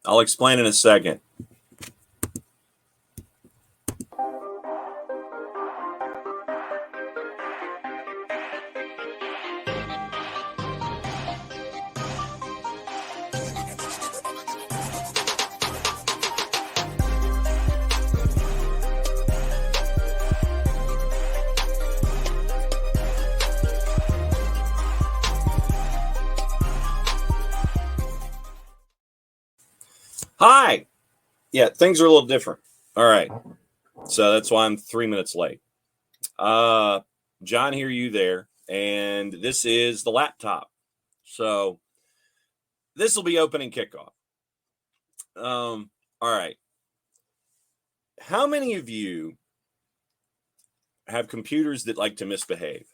I'll explain in a second. Hi. Yeah, things are a little different. All right. So that's why I'm 3 minutes late. John here, you there. And this is the laptop. So this will be opening kickoff. All right. How many of you have computers that like to misbehave?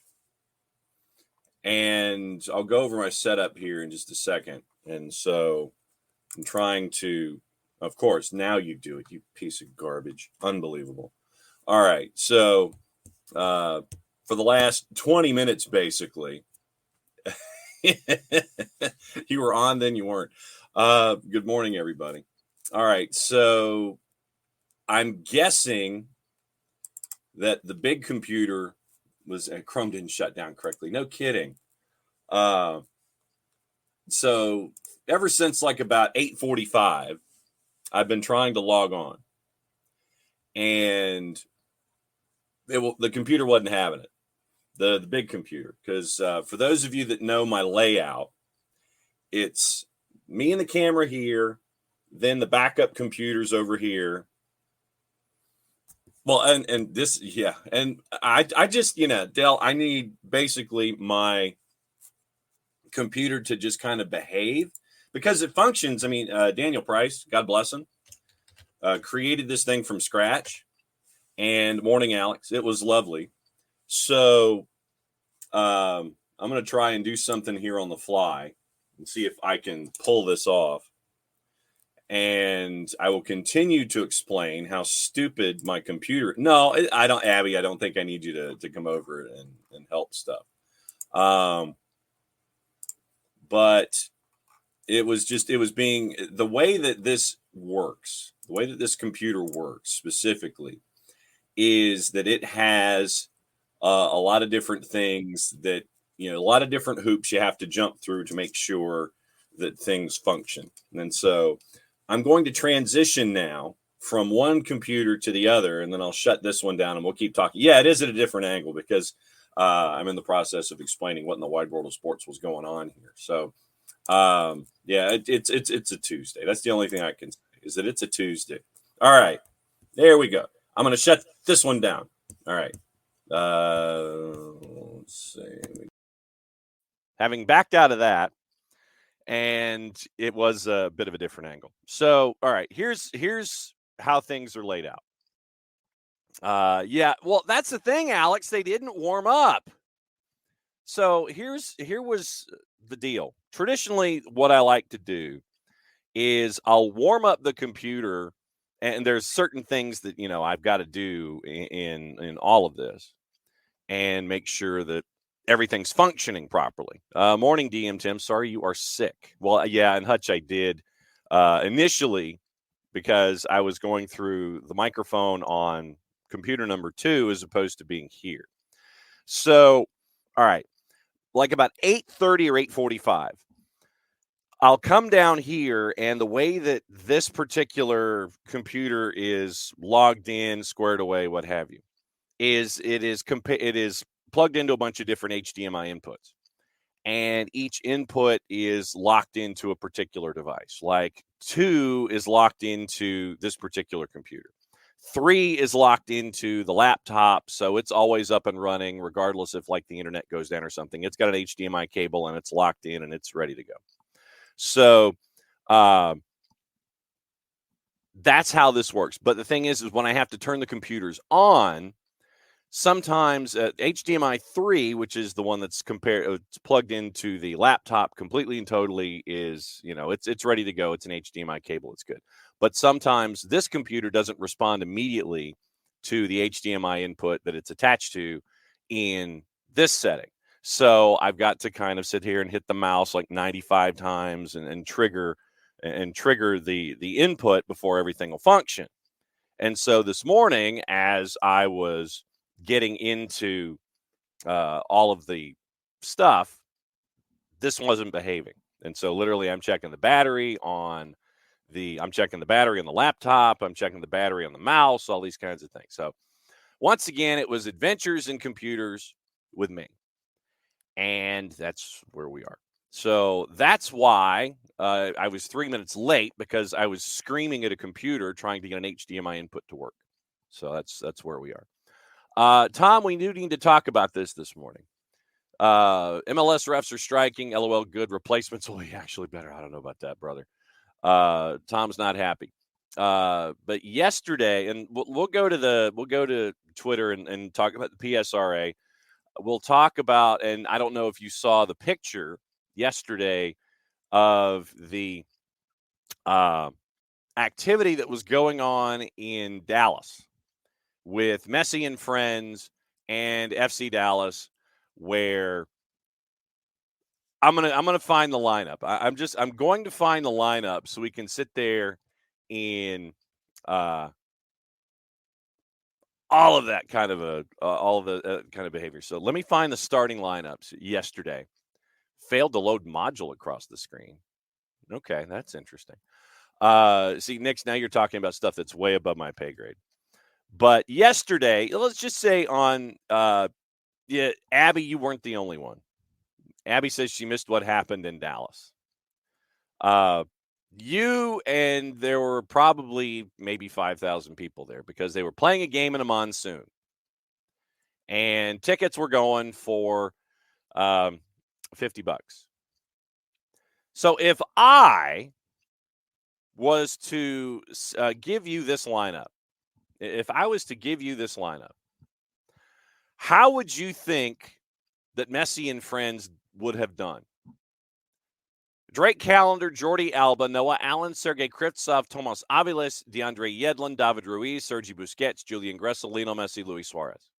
And I'll go over my setup here in just a second. And so I'm trying to, of course, now you do it, you piece of garbage. Unbelievable. All right. So for the last 20 minutes, basically, you were on, then you weren't. Good morning, everybody. All right. So I'm guessing that the big computer was, Chrome didn't shut down correctly. No kidding. So ever since like about 8:45, I've been trying to log on, and the computer wasn't having it. The big computer, because for those of you that know my layout, it's me and the camera here, then the backup computers over here. Well, and this, yeah, and I just, Dell, I need basically my computer to just kind of behave because it functions. I mean, Daniel Price, God bless him, created this thing from scratch. And morning, Alex, it was lovely. So I'm going to try and do something here on the fly and see if I can pull this off. And I will continue to explain how stupid my computer. No, I don't, Abby. I don't think I need you to come over and help stuff. But it was being the way that this works, the way that this computer works specifically is that it has a lot of different things that, a lot of different hoops you have to jump through to make sure that things function. And so I'm going to transition now from one computer to the other, and then I'll shut this one down and we'll keep talking. Yeah, it is at a different angle because I'm in the process of explaining what in the wide world of sports was going on here. So, yeah, it's a Tuesday. That's the only thing I can say is that it's a Tuesday. All right, there we go. I'm going to shut this one down. All right. Let's see. Having backed out of that, and it was a bit of a different angle. So, all right, here's how things are laid out. Yeah, well, that's the thing, Alex. They didn't warm up. So here was the deal. Traditionally, what I like to do is I'll warm up the computer, and there's certain things that I've got to do in all of this, and make sure that everything's functioning properly. Morning, DM Tim. Sorry you are sick. Well, yeah, and Hutch, I did initially because I was going through the microphone on computer number 2 as opposed to being here. So, all right, like about 8:30 or 8:45, I'll come down here, and the way that this particular computer is logged in, squared away, what have you, is it is plugged into a bunch of different HDMI inputs, and each input is locked into a particular device. Like 2 is locked into this particular computer. 3 is locked into the laptop, so it's always up and running regardless if like the internet goes down or something. It's got an HDMI cable and it's locked in and it's ready to go. So that's how this works. But the thing is when I have to turn the computers on, sometimes HDMI 3, which is the one that's it's plugged into the laptop completely and totally, is, it's ready to go. It's an HDMI cable. It's good. But sometimes this computer doesn't respond immediately to the HDMI input that it's attached to in this setting. So I've got to kind of sit here and hit the mouse like 95 times and trigger and trigger the input before everything will function. And so this morning, as I was getting into all of the stuff, this wasn't behaving. And so literally I'm checking the battery on the laptop, I'm checking the battery on the mouse, all these kinds of things. So once again, it was adventures in computers with me. And that's where we are. So that's why I was 3 minutes late, because I was screaming at a computer trying to get an HDMI input to work. So that's where we are. Tom, we do need to talk about this morning. MLS refs are striking. LOL. Good. Replacements will be actually better. I don't know about that, brother. Tom's not happy. But yesterday, and we'll go to Twitter and talk about the PSRA. We'll talk about, and I don't know if you saw the picture yesterday of the activity that was going on in Dallas with Messi and Friends and FC Dallas, where I'm gonna find the lineup. I'm going to find the lineup so we can sit there in all of that kind of all of the kind of behavior. So let me find the starting lineups yesterday. Failed to load module across the screen. Okay, that's interesting. See, Nick, now you're talking about stuff that's way above my pay grade. But yesterday, let's just say on Abby, you weren't the only one. Abby says she missed what happened in Dallas. You and there were probably maybe 5,000 people there because they were playing a game in a monsoon. And tickets were going for $50. So if I was to give you this lineup, how would you think that Messi and Friends would have done? Drake Callender, Jordi Alba, Noah Allen, Sergei Kritsov, Tomas Aviles, DeAndre Yedlin, David Ruiz, Sergi Busquets, Julian Gressel, Lionel Messi, Luis Suarez.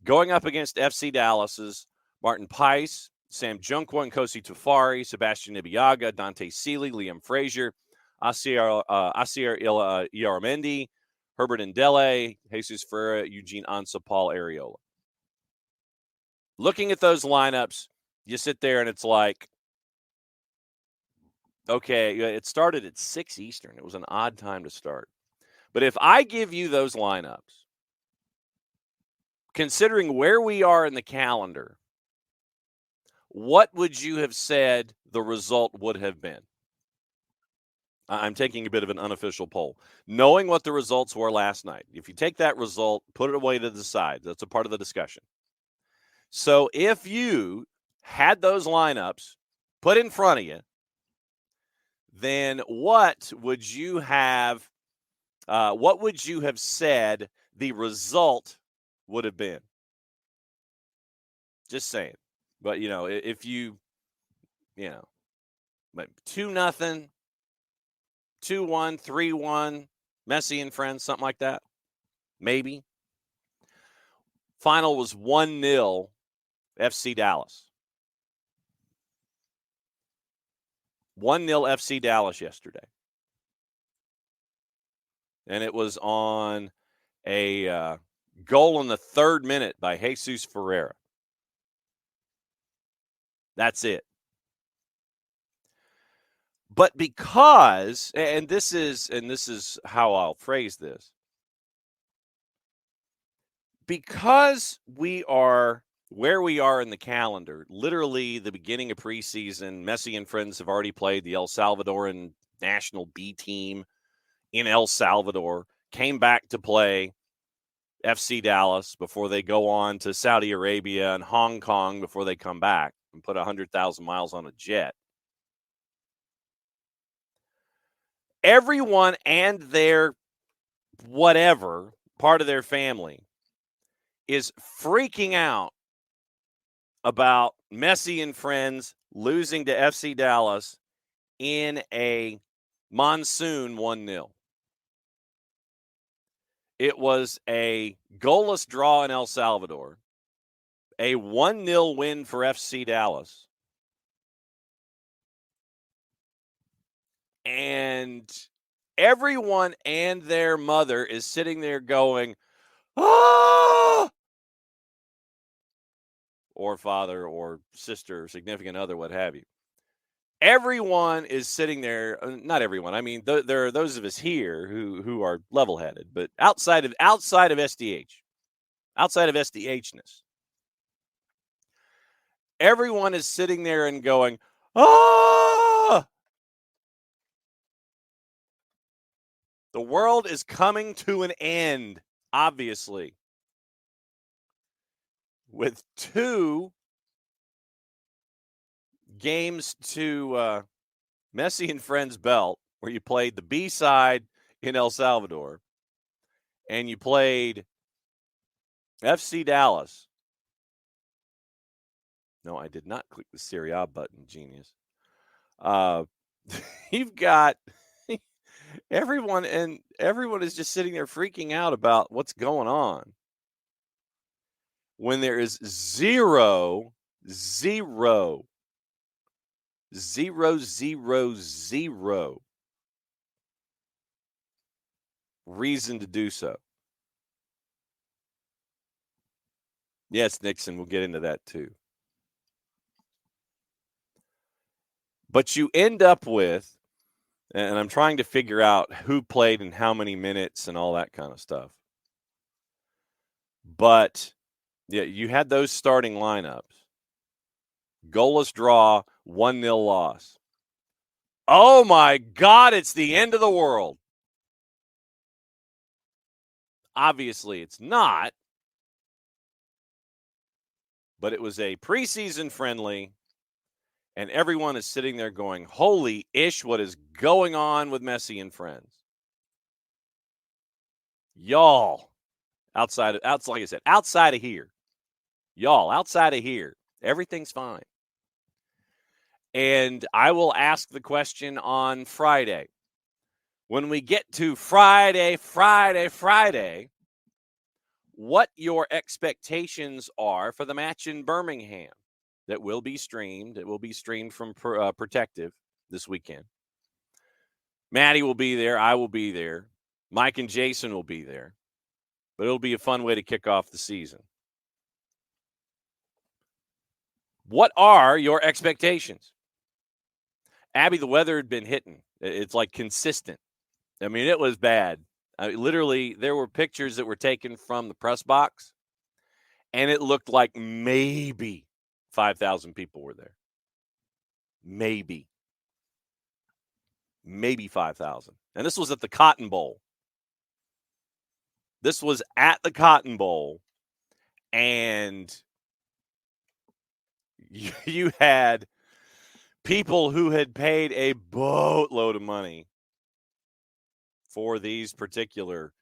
Going up against FC Dallas's Martin Pais, Sam Junqua, Nkosi Tufari, Sebastian Ibiaga, Dante Seeley, Liam Frazier, Asier Iaramendi, Herbert Ndele, Jesus Ferreira, Eugene Ansa, Paul Areola. Looking at those lineups, you sit there and it's like, okay, it started at 6 Eastern. It was an odd time to start. But if I give you those lineups, considering where we are in the calendar, what would you have said the result would have been? I'm taking a bit of an unofficial poll. Knowing what the results were last night, if you take that result, put it away to the side. That's a part of the discussion. So if you had those lineups put in front of you, then what would you have said the result would have been? Just saying. But, if you 2-0, 2-1, 3-1, Messi and Friends, something like that. Maybe. Final was 1-0 FC Dallas. 1-0 FC Dallas yesterday. And it was on a goal in the 3rd minute by Jesus Ferreira. That's it. But because, and this is how I'll phrase this, because we are where we are in the calendar, literally the beginning of preseason, Messi and Friends have already played the El Salvadoran national B team in El Salvador, came back to play FC Dallas before they go on to Saudi Arabia and Hong Kong before they come back and put 100,000 miles on a jet. Everyone and their whatever part of their family is freaking out about Messi and Friends losing to FC Dallas in a monsoon 1-0. It was a goalless draw in El Salvador, a 1-0 win for FC Dallas. And everyone and their mother is sitting there going, ah! Or father or sister or significant other, what have you. Everyone is sitting there. Not everyone. I mean, there are those of us here who are level-headed, but outside of SDH, outside of SDHness, everyone is sitting there and going, ah! The world is coming to an end, obviously, with 2 games to Messi and Friends belt, where you played the B-side in El Salvador, and you played FC Dallas. No, I did not click the Serie A button, genius. You've got everyone is just sitting there freaking out about what's going on when there is zero reason to do so. Yes, Nixon, we'll get into that too. But you end up with, and I'm trying to figure out who played and how many minutes and all that kind of stuff. But yeah, you had those starting lineups. Goalless draw, 1-0 loss. Oh my God, it's the end of the world. Obviously, it's not. But it was a preseason friendly, and everyone is sitting there going, holy ish, what is going on with Messi and Friends? Y'all, outside, like I said, outside of here, y'all, outside of here, everything's fine. And I will ask the question on Friday. When we get to Friday, what your expectations are for the match in Birmingham that will be streamed. It will be streamed from Protective this weekend. Maddie will be there. I will be there. Mike and Jason will be there. But it'll be a fun way to kick off the season. What are your expectations? Abby, the weather had been hitting. It's like consistent. I mean, it was bad. Literally, there were pictures that were taken from the press box, and it looked like maybe 5,000 people were there. Maybe 5,000. And this was at the Cotton Bowl. This was at the Cotton Bowl, and you had people who had paid a boatload of money for these particular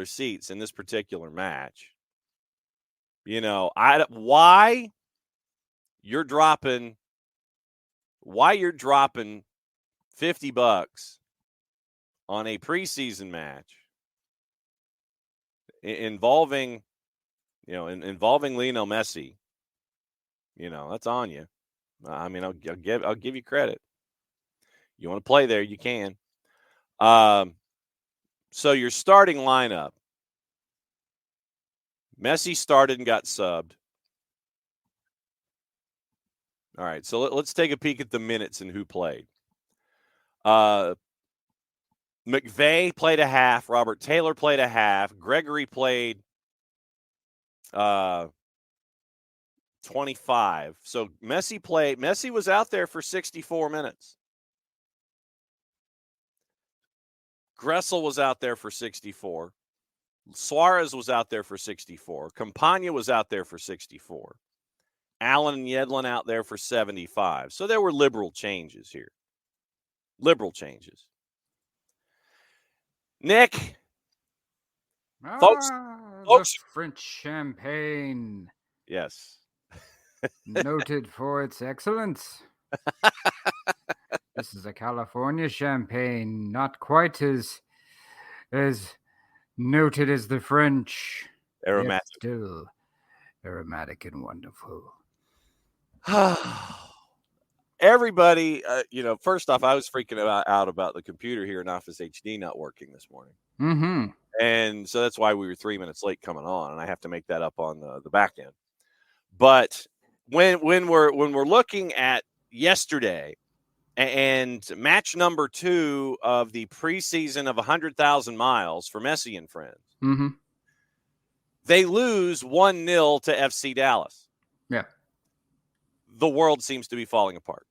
seats in this particular match. You know, why you're dropping $50 on a preseason match involving Lionel Messi. You know, that's on you. I mean, I'll give you credit. You want to play there, you can. So your starting lineup. Messi started and got subbed. All right, so let's take a peek at the minutes and who played. McVay played a half. Robert Taylor played a half. Gregory played 25. So Messi was out there for 64 minutes. Gressel was out there for 64. Suarez was out there for 64. Campagna was out there for 64. Allen and Yedlin out there for 75. So there were liberal changes here. Liberal changes. Nick. Folks, the French champagne. Yes. Noted for its excellence. This is a California champagne, not quite as noted as the French. Aromatic. Yet still aromatic and wonderful. everybody, first off, I was freaking out about the computer here in Office HD not working this morning. Mm-hmm. And so that's why we were 3 minutes late coming on, and I have to make that up on the back end. But when we're looking at yesterday and match number 2 of the preseason of 100,000 miles for Messi and Friends, Mm-hmm. they lose 1-0 to FC Dallas. Yeah. The world seems to be falling apart.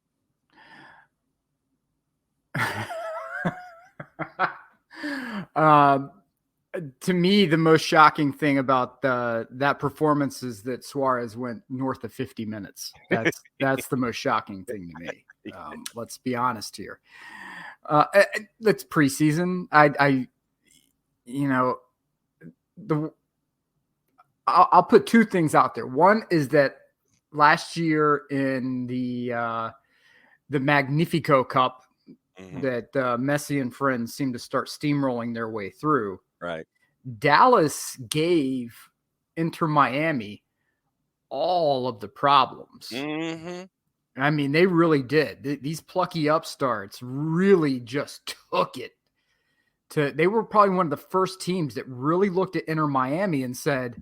To me, the most shocking thing about that performance is that Suarez went north of 50 minutes. That's the most shocking thing to me. Let's be honest here. It's preseason. I'll put two things out there. One is that last year in the Magnifico Cup, that Messi and Friends seemed to start steamrolling their way through. Right. Dallas gave Inter Miami all of the problems. Mm-hmm. I mean, they really did. These plucky upstarts really just took it. They were probably one of the first teams that really looked at Inter Miami and said,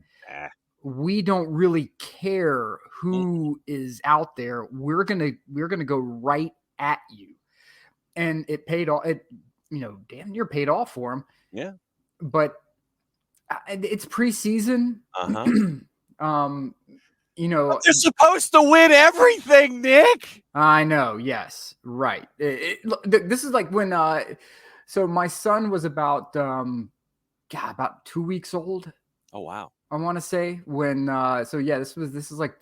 we don't really care who is out there. We're gonna go right at you. And it paid off. It, damn near paid off for them. Yeah. But it's preseason. They're supposed to win everything, Nick. I know. Yes. Right. This is like when. So my son was about 2 weeks old. Oh wow. I want to say when. So yeah, this is like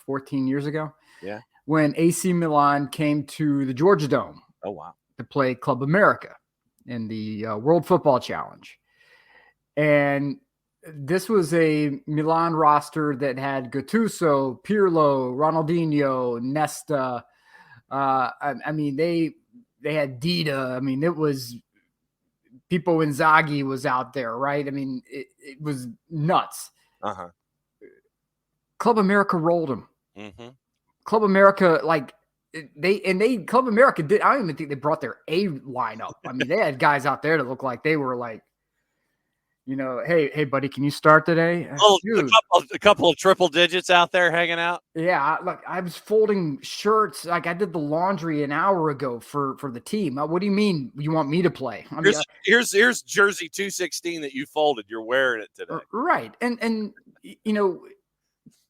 14 years ago. Yeah. When AC Milan came to the Georgia Dome. Oh, wow. To play Club America in the World Football Challenge. And this was a Milan roster that had Gattuso, Pirlo, Ronaldinho, Nesta. I mean, they had Dida. I mean, it was Pippo Inzaghi was out there, right? I mean, it was nuts. Club America rolled them. Mm-hmm. Club America, Club America did. I don't even think they brought their A lineup. I mean, they had guys out there that looked like they were like, hey, buddy, can you start today? A couple of triple digits out there hanging out. Yeah, look, I was folding shirts. Like I did the laundry an hour ago for the team. What do you mean you want me to play? I mean, here's jersey 216 that you folded. You're wearing it today, right? And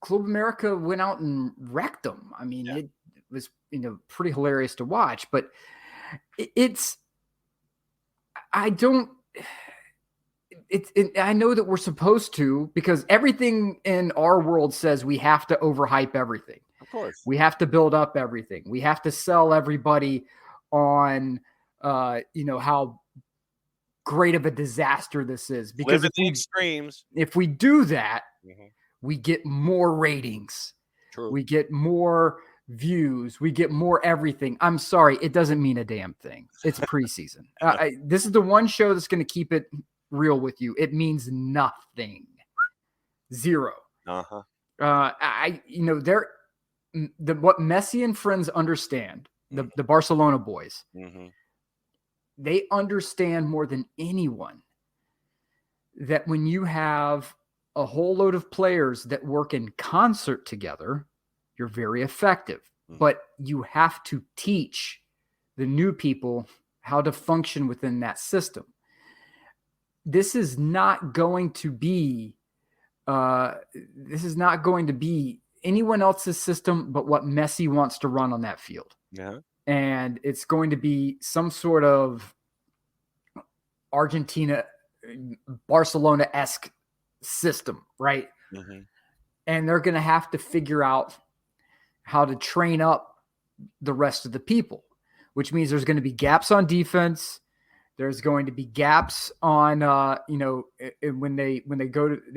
Club America went out and wrecked them. I mean, It was pretty hilarious to watch, but I know that we're supposed to, because everything in our world says we have to overhype everything. Of course, we have to build up everything. We have to sell everybody on how great of a disaster this is, because extremes. If we do that, we get more ratings. True. We get more views. We get more everything. I'm sorry. It doesn't mean a damn thing. It's preseason. This is the one show that's going to keep it real with you. It means nothing. Zero. What Messi and Friends understand, the Barcelona boys, they understand more than anyone that when you have a whole load of players that work in concert together, you're very effective. But you have to teach the new people how to function within that system. This is not going to be anyone else's system but what Messi wants to run on that field. Yeah. And it's going to be some sort of Argentina, Barcelona-esque system, right? And they're going to have to figure out how to train up the rest of the people, which means there's going to be gaps on defense. There's going to be gaps on, when they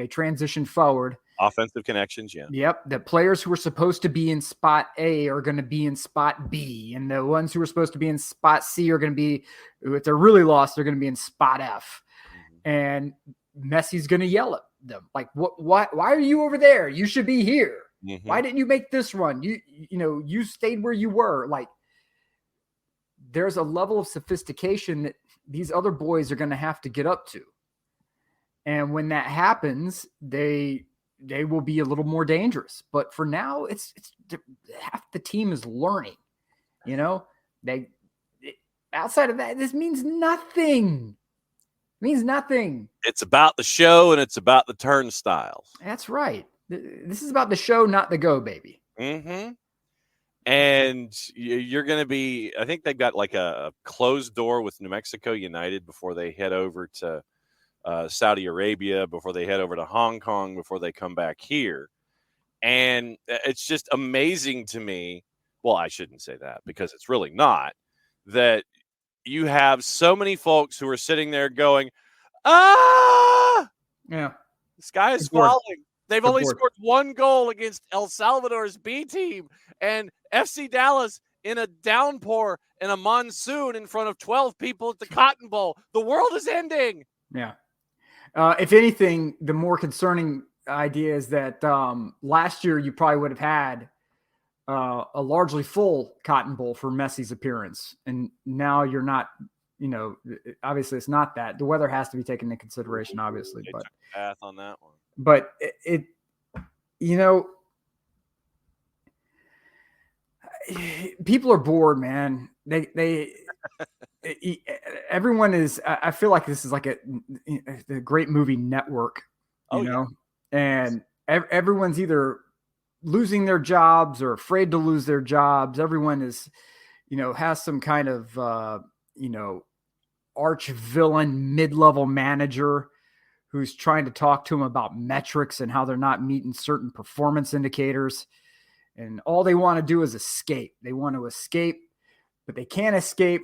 transition forward. Offensive connections, yeah. Yep. The players who are supposed to be in spot A are going to be in spot B. And the ones who are supposed to be in spot C are going to be, if they're really lost, they're going to be in spot F. And Messi's going to yell at them. Like, why are you over there? You should be here. Mm-hmm. Why didn't you make this run? You stayed where you were. Like, there's a level of sophistication that these other boys are going to have to get up to. And when that happens, they will be a little more dangerous. But for now, it's half the team is learning. Outside of that, this means nothing. It means nothing. It's about the show and it's about the turnstiles. That's right. This is about the show, not the go, baby. Mm-hmm. And you're going to be, I think they've got like a closed door with New Mexico United before they head over to Saudi Arabia, before they head over to Hong Kong, before they come back here. And it's just amazing to me. Well, I shouldn't say that because it's really not, that you have so many folks who are sitting there going, yeah, the sky is falling. They've only scored one goal against El Salvador's B team, and FC Dallas in a downpour and a monsoon in front of 12 people at the Cotton Bowl. The world is ending. Yeah. If anything, the more concerning idea is that last year you probably would have had a largely full Cotton Bowl for Messi's appearance. And now you're not, obviously it's not that. The weather has to be taken into consideration, obviously. But path on that one. But people are bored, man. Everyone is. I feel like this is like a great movie Network, and everyone's either losing their jobs or afraid to lose their jobs. Everyone is, has some kind of, arch villain mid-level manager who's trying to talk to them about metrics and how they're not meeting certain performance indicators. And all they want to do is escape. They want to escape, but they can't escape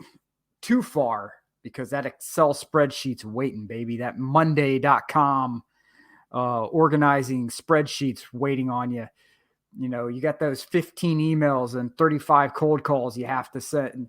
too far because that Excel spreadsheet's waiting, baby. That Monday.com organizing spreadsheets waiting on you. You got those 15 emails and 35 cold calls you have to send.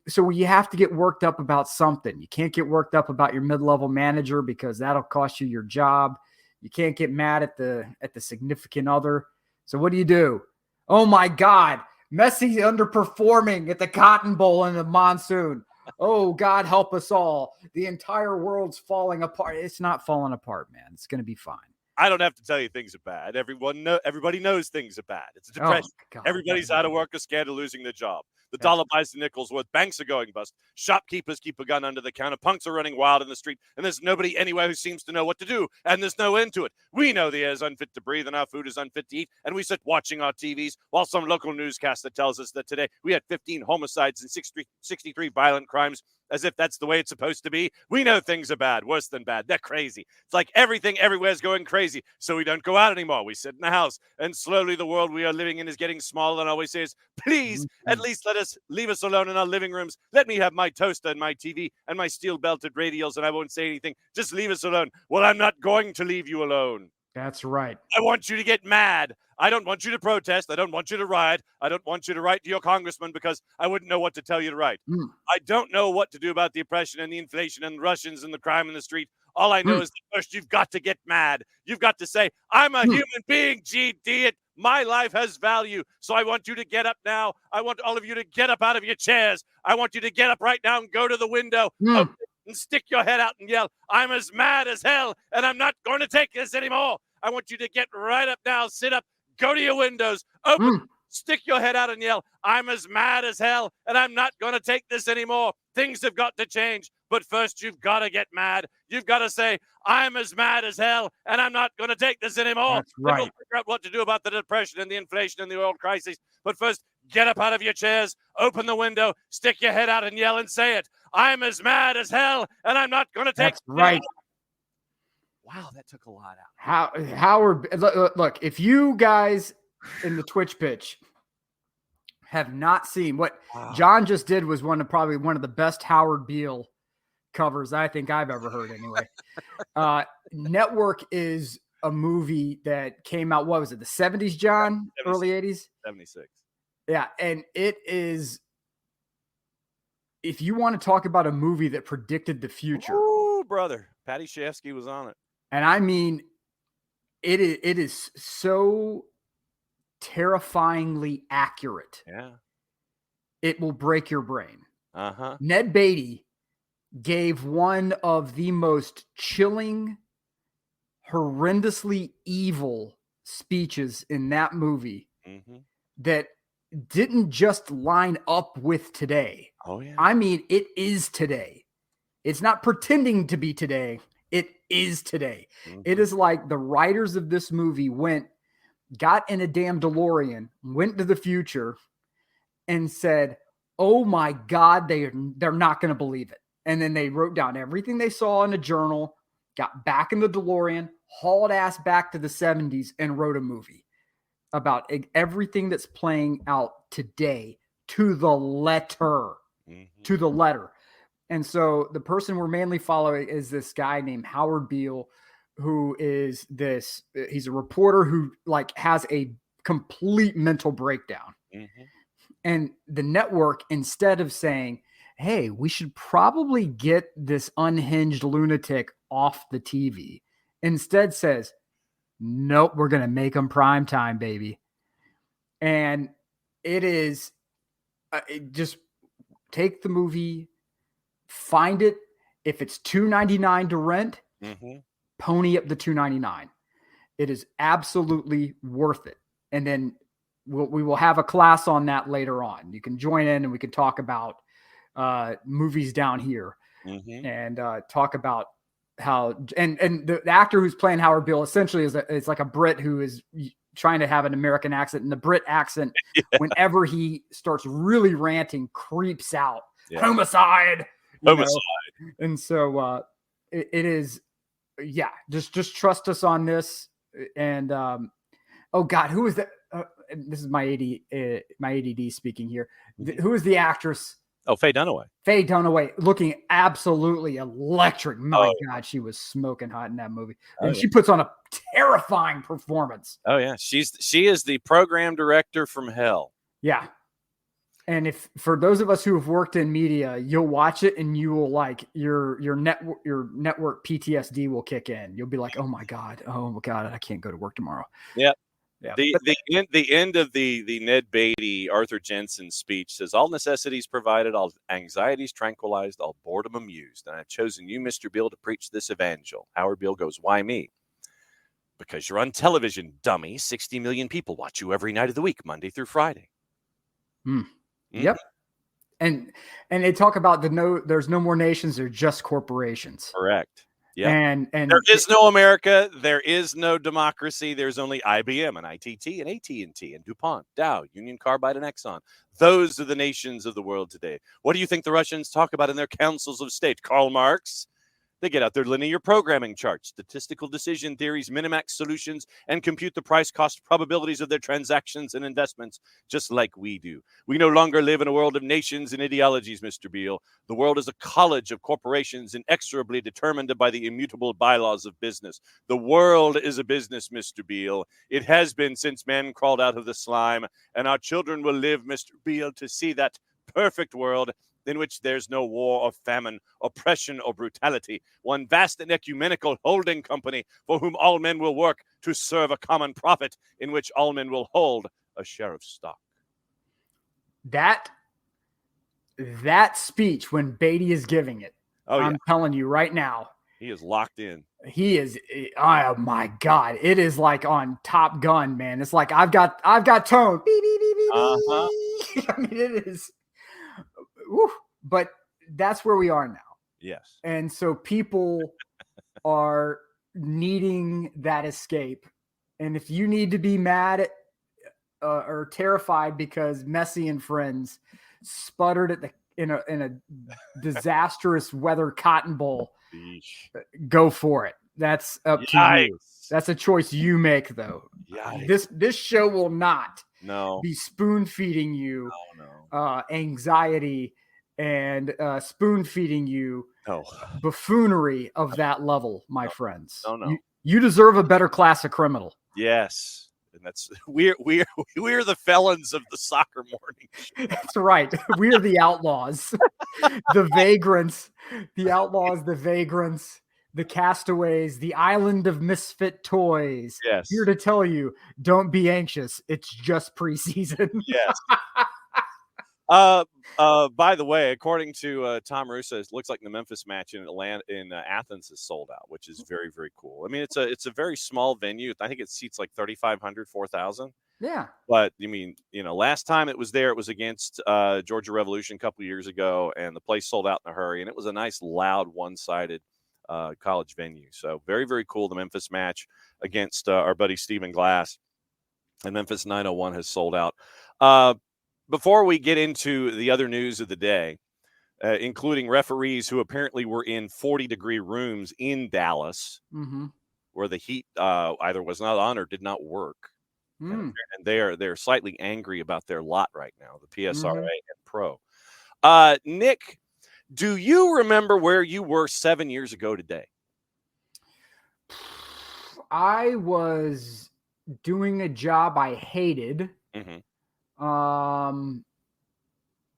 So you have to get worked up about something. You can't get worked up about your mid-level manager because that'll cost you your job. You can't get mad at the significant other. So what do? Oh my God, Messi's underperforming at the Cotton Bowl in the monsoon. Oh, God help us all. The entire world's falling apart. It's not falling apart, man. It's going to be fine. I don't have to tell you things are bad. Everybody knows things are bad. It's a depression. Everybody's out of work or scared of losing their job. The dollar buys the nickels worth. Banks are going bust. Shopkeepers keep a gun under the counter. Punks are running wild in the street. And there's nobody anywhere who seems to know what to do. And there's no end to it. We know the air is unfit to breathe and our food is unfit to eat. And we sit watching our TVs while some local newscaster tells us that today we had 15 homicides and 63 violent crimes, as if that's the way it's supposed to be. We know things are bad, worse than bad. They're crazy. It's like everything everywhere is going crazy. So we don't go out anymore. We sit in the house. And slowly the world we are living in is getting smaller. And I always say is, please, at least leave us alone in our living rooms. Let me have my toaster and my TV and my steel-belted radials, and I won't say anything. Just leave us alone. Well, I'm not going to leave you alone. That's right. I want you to get mad. I don't want you to protest. I don't want you to riot. I don't want you to write to your congressman because I wouldn't know what to tell you to write. I don't know what to do about the oppression and the inflation and the Russians and the crime in the street. All I know is that first you've got to get mad. You've got to say, I'm a human being, GD it. My life has value. So I want you to get up now. I want all of you to get up out of your chairs. I want you to get up right now and go to the window and stick your head out and yell, I'm as mad as hell, and I'm not going to take this anymore. I want you to get right up now, sit up, go to your windows, open, stick your head out and yell, I'm as mad as hell, and I'm not going to take this anymore. Things have got to change. But first, you've got to get mad. You've got to say, I'm as mad as hell, and I'm not going to take this anymore. That's right. We'll figure out what to do about the depression and the inflation and the oil crisis. But first, get up out of your chairs, open the window, stick your head out and yell and say it. I'm as mad as hell, and I'm not going to take That's right. Wow, that took a lot out. Howard, look, if you guys in the Twitch pitch have not seen what John just did, was probably one of the best Howard Beale covers I think I've ever heard anyway. Network is a movie that came out, what was it, the 70s, John? 76. Early 80s? 76. Yeah, and it is, if you want to talk about a movie that predicted the future. Ooh, brother. Patty Chayefsky was on it. And I mean, it is so terrifyingly accurate. Yeah. It will break your brain. Uh-huh. Ned Beatty gave one of the most chilling, horrendously evil speeches in that movie that didn't just line up with today. Oh, yeah. I mean, it is today. It's not pretending to be today. It is today. It is like the writers of this movie got in a damn DeLorean, went to the future, and said, oh my God, they're not going to believe it. And then they wrote down everything they saw in a journal, got back in the DeLorean, hauled ass back to the 70s, and wrote a movie about everything that's playing out today to the letter. To the letter. And so the person we're mainly following is this guy named Howard Beale, who is he's a reporter who like has a complete mental breakdown. And the network, instead of saying, hey, we should probably get this unhinged lunatic off the TV, instead says, nope, we're going to make them prime time, baby. And it is just take the movie, find it. If it's $2.99 to rent, pony up the $2.99. It is absolutely worth it. And then we will have a class on that later on. You can join in and we can talk about movies down here and talk about how and the actor who's playing Howard Beale essentially is like a Brit who is trying to have an American accent, and the Brit accent, whenever he starts really ranting, creeps out. Homicide. And so it is, just trust us on this. And oh God, who is that? This is my ADD speaking here. Who is the actress? Oh, Faye Dunaway. Faye Dunaway, looking absolutely electric. My God, she was smoking hot in that movie. And she puts on a terrifying performance. Oh, yeah. She is the program director from hell. Yeah. And if for those of us who have worked in media, you'll watch it and you will like your network PTSD will kick in. You'll be like, oh my God, I can't go to work tomorrow. Yeah. The end of the Ned Beatty, Arthur Jensen speech says, all necessities provided, all anxieties tranquilized, all boredom amused. And I've chosen you, Mr. Beale, to preach this evangel. Howard Beale goes, why me? Because you're on television, dummy. 60 million people watch you every night of the week, Monday through Friday. Yep. And they talk about there's no more nations, they're just corporations. Correct. Yeah. And there is no America. There is no democracy. There's only IBM and ITT and AT&T and DuPont, Dow, Union Carbide, and Exxon. Those are the nations of the world today. What do you think the Russians talk about in their councils of state? Karl Marx. They get out their linear programming charts, statistical decision theories, Minimax solutions, and compute the price-cost probabilities of their transactions and investments, just like we do. We no longer live in a world of nations and ideologies, Mr. Beale. The world is a college of corporations inexorably determined by the immutable bylaws of business. The world is a business, Mr. Beale. It has been since man crawled out of the slime, and our children will live, Mr. Beale, to see that perfect world in which there's no war or famine, oppression or brutality, one vast and ecumenical holding company for whom all men will work to serve a common profit, in which all men will hold a share of stock. That speech when Beatty is giving it, I'm telling you right now, he is locked in. He is. Oh my God! It is like on Top Gun, man. It's like I've got tone. I mean, it is. Woo, but that's where we are now. Yes. And so people are needing that escape. And if you need to be mad at, or terrified because Messi and Friends sputtered in a disastrous weather cotton bowl, go for it. That's up to you. That's a choice you make, though. This show will not be spoon feeding you anxiety and spoon feeding you buffoonery of that level, my friends. You deserve a better class of criminal. Yes. And that's we're the felons of the soccer morning. That's right. We're the outlaws, the vagrants, the outlaws, the vagrants. the castaways, the island of misfit toys. Yes. Here to tell you, don't be anxious. It's just preseason. Yes. By the way, according to Tom Russo, it looks like the Memphis match in Athens is sold out, which is very, very cool. I mean, it's a very small venue. I think it seats like 3,500, 4,000. Yeah. But you mean, last time it was there, it was against Georgia Revolution a couple of years ago, and the place sold out in a hurry. And it was a nice, loud, one-sided college venue. So very, very cool. The Memphis match against our buddy Stephen Glass, and Memphis 901 has sold out. Before we get into the other news of the day, including referees who apparently were in 40-degree rooms in Dallas, where the heat either was not on or did not work. And they're slightly angry about their lot right now, the PSRA and Pro. Nick, do you remember where you were 7 years ago today? I was doing a job I hated.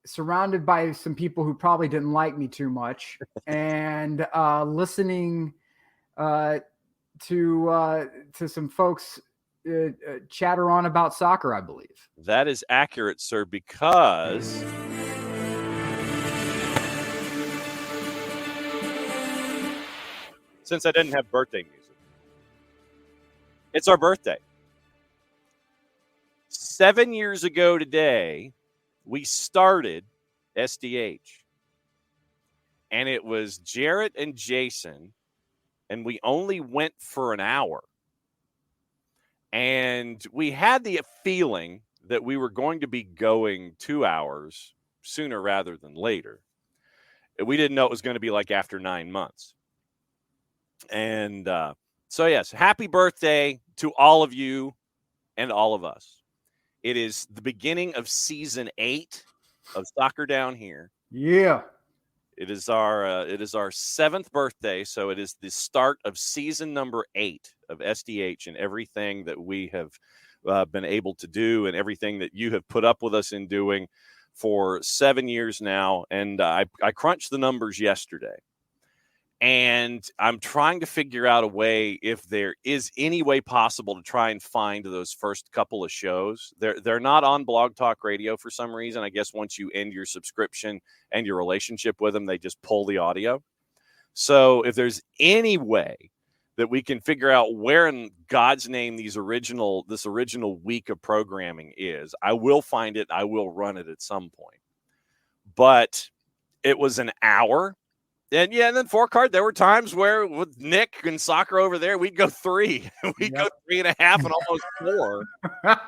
Surrounded by some people who probably didn't like me too much, and listening to some folks chatter on about soccer, I believe. That is accurate, sir, because since I didn't have birthday music, it's our birthday. 7 years ago today, we started SDH. And it was Jarrett and Jason, and we only went for an hour. And we had the feeling that we were going to be going 2 hours sooner rather than later. We didn't know it was going to be like after 9 months. And so, yes, happy birthday to all of you and all of us. It is the beginning of season 8 of Soccer Down Here. Yeah. It is our 7th birthday, so it is the start of season number 8 of SDH, and everything that we have been able to do and everything that you have put up with us in doing for 7 years now. And I crunched the numbers yesterday, and I'm trying to figure out a way, if there is any way possible, to try and find those first couple of shows. They're not on Blog Talk Radio for some reason. I guess once you end your subscription and your relationship with them, they just pull the audio. So if there's any way that we can figure out where in God's name this original week of programming is, I will find it. I will run it at some point. But it was an hour. And then 4 card, there were times where with Nick and soccer over there, we'd go 3. We'd go 3.5 and almost 4.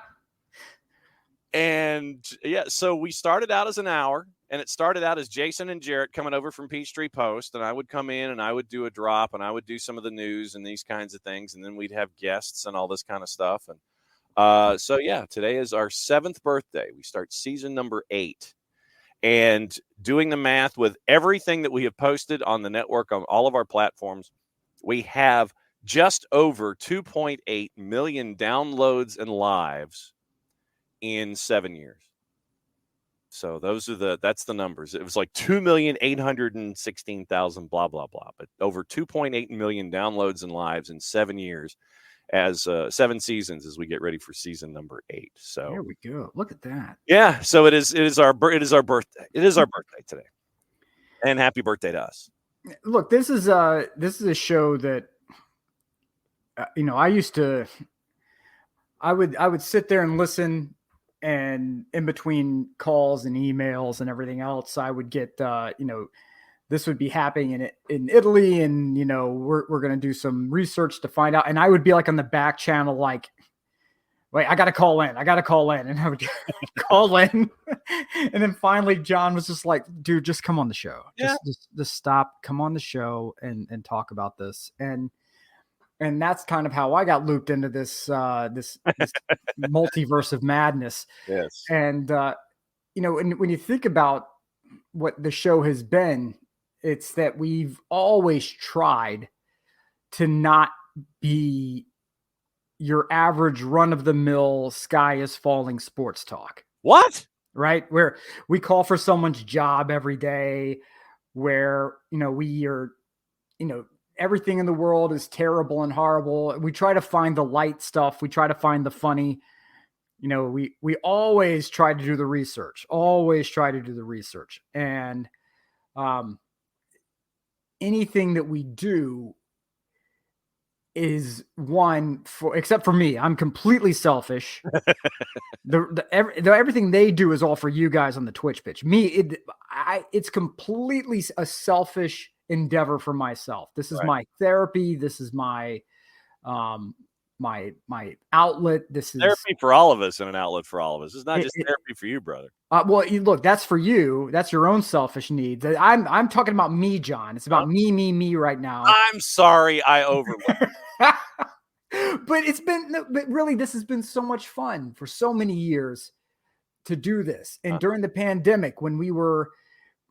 And so we started out as an hour, and it started out as Jason and Jarrett coming over from Peachtree Post, and I would come in and I would do a drop, and I would do some of the news and these kinds of things, and then we'd have guests and all this kind of stuff. And today is our 7th birthday. We start season number 8. And doing the math with everything that we have posted on the network on all of our platforms, we have just over 2.8 million downloads and lives in 7 years. So that's the numbers. It was like 2,816,000, blah, blah, blah. But over 2.8 million downloads and lives in 7 years, as 7 seasons as we get ready for season number 8. So there we go. Look at that. Yeah. So it is our birthday. It is our birthday today. And happy birthday to us. Look, this is a show that I would sit there and listen, and in between calls and emails and everything else, I would get this would be happening in Italy, and we're going to do some research to find out. And I would be like on the back channel, like, wait, I got to call in. And I would call in. And then finally John was just like, dude, just come on the show. Yeah. Just stop, come on the show and talk about this. And that's kind of how I got looped into this multiverse of madness. Yes. And, when you think about what the show has been, it's that we've always tried to not be your average run-of-the-mill sky is falling sports talk. What? Right? Where we call for someone's job every day, where, we are, everything in the world is terrible and horrible. We try to find the light stuff. We try to find the funny. We always try to do the research. And anything that we do is except for me, I'm completely selfish. Everything they do is all for you guys on the Twitch pitch. It's completely a selfish endeavor for myself. This is my therapy. This is my my outlet. This is therapy for all of us and an outlet for all of us. It's not just therapy for you, brother. Well, look, that's for you. That's your own selfish needs. I'm talking about me, John. It's about me right now. I'm sorry, I overlooked. But really, this has been so much fun for so many years to do this. And during the pandemic, when we were,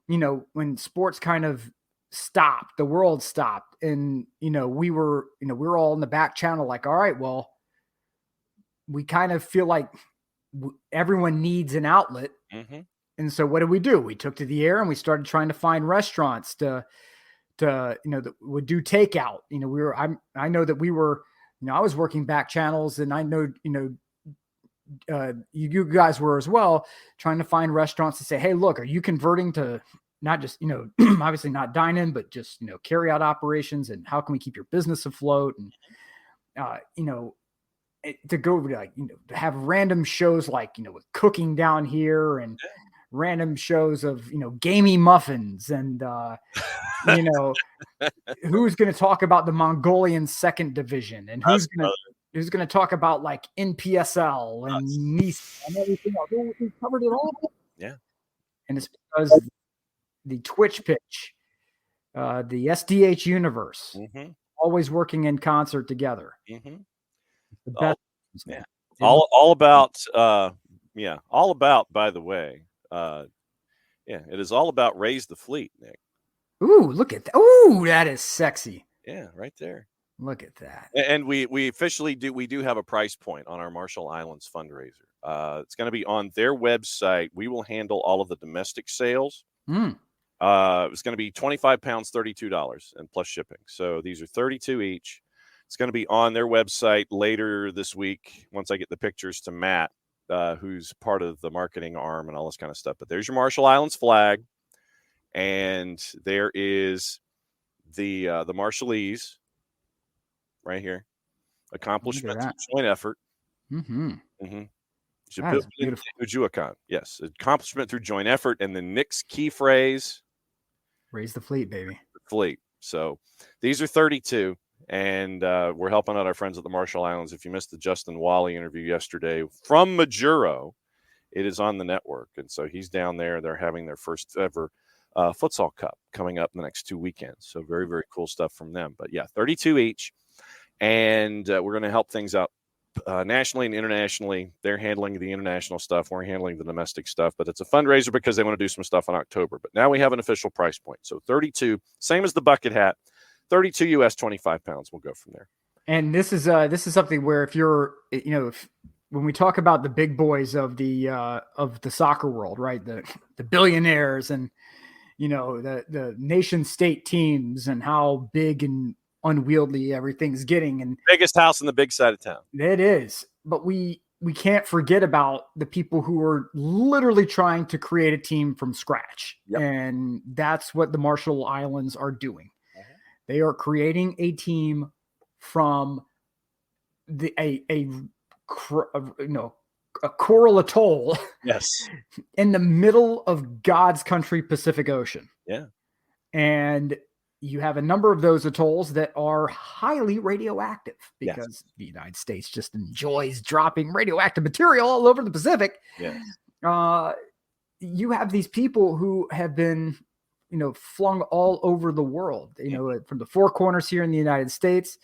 when sports kind of stopped, the world stopped, and we were all in the back channel, like, all right, well, we kind of feel like everyone needs an outlet. Mm-hmm. And so what did we do? We took to the air and we started trying to find restaurants that would do takeout. I know that we were, I was working back channels, and I know, you guys were as well, trying to find restaurants to say, hey, look, are you converting to not just, obviously not dine in, but just, carry out operations, and how can we keep your business afloat? And, to go to to have random shows like, with cooking down here, and random shows of, gamey muffins, and, who's going to talk about the Mongolian second division, and who's going to talk about like NPSL and Nice and everything else. We covered it all. Yeah. And it's because the Twitch pitch, the SDH universe, always working in concert together. Mm-hmm. The best. All about, by the way, it is all about Raise the Fleet, Nick. Ooh, look at that. Ooh, that is sexy. Yeah, right there. Look at that. And we officially do have a price point on our Marshall Islands fundraiser. It's going to be on their website. We will handle all of the domestic sales. It's going to be 25 pounds, $32, and plus shipping. So these are 32 each. It's going to be on their website later this week once I get the pictures to Matt, who's part of the marketing arm and all this kind of stuff. But there's your Marshall Islands flag, and there is the Marshallese right here. Accomplishment through joint effort. Ujuakan. Yes, accomplishment through joint effort, and the Nick's key phrase: Raise the fleet, baby. The fleet. So these are 32. And we're helping out our friends at the Marshall Islands. If you missed the Justin Wally interview yesterday from Majuro, it is on the network. And so he's down there. They're having their first ever futsal cup coming up in the next 2 weekends. So very, very cool stuff from them. But yeah, 32 each. And we're going to help things out nationally and internationally. They're handling the international stuff. We're handling the domestic stuff. But it's a fundraiser because they want to do some stuff in October. But now we have an official price point. So 32, same as the bucket hat. 32 US, 25 pounds. We'll go from there. And this is something where if you're, when we talk about the big boys of the soccer world, right? The billionaires and, the nation state teams, and how big and unwieldy everything's getting, and biggest house in the big side of town. It is. But we can't forget about the people who are literally trying to create a team from scratch. Yep. And that's what the Marshall Islands are doing. They are creating a team from a coral atoll. Yes. In the middle of God's country, Pacific Ocean. Yeah. And you have a number of those atolls that are highly radioactive because the United States just enjoys dropping radioactive material all over the Pacific. Yes. You have these people who have been flung all over the world, from the Four Corners here in the United States,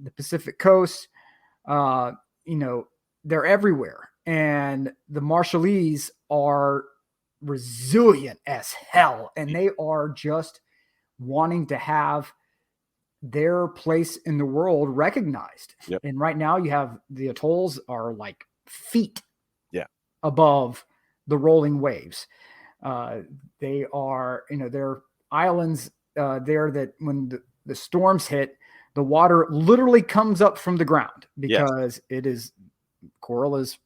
the Pacific Coast, they're everywhere. And the Marshallese are resilient as hell. And they are just wanting to have their place in the world recognized. Yep. And right now you have the atolls are like feet above the rolling waves. They are, they're islands there that when the storms hit, the water literally comes up from the ground because it is coral is,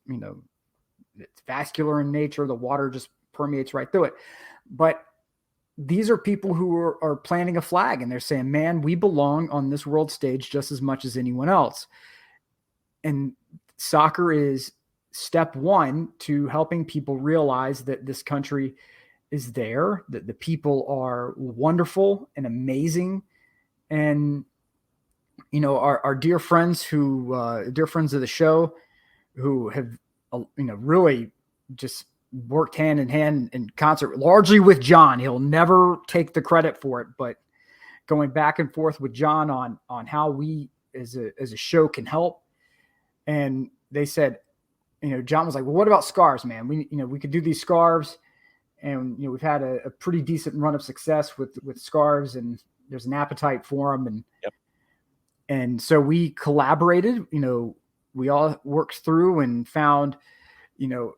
it's vascular in nature. The water just permeates right through it. But these are people who are planting a flag, and they're saying, man, we belong on this world stage just as much as anyone else. And soccer is step one to helping people realize that this country is there, that the people are wonderful and amazing. And, our dear friends dear friends of the show who have, really just worked hand in hand in concert, largely with John. He'll never take the credit for it, but going back and forth with John on how we as a show can help. And they said, John was like, well, what about scarves, man? We could do these scarves, and, we've had a pretty decent run of success with scarves, and there's an appetite for them. And, and so we collaborated, we all worked through and found,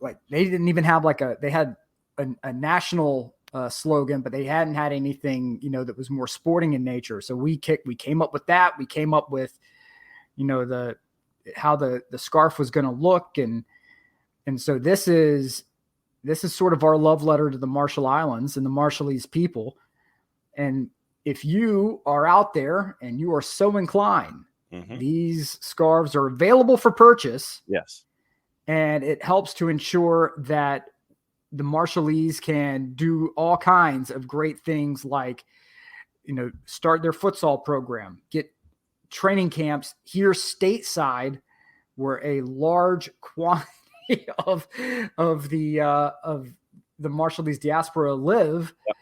like they didn't even have they had a national slogan, but they hadn't had anything, that was more sporting in nature. So we came up with that. We came up with, how the scarf was going to look. And so this is sort of our love letter to the Marshall Islands and the Marshallese people. And if you are out there and you are so inclined, these scarves are available for purchase. Yes. And it helps to ensure that the Marshallese can do all kinds of great things, like, start their futsal program, get training camps here stateside, where a large quantity of the Marshallese diaspora live. Yep.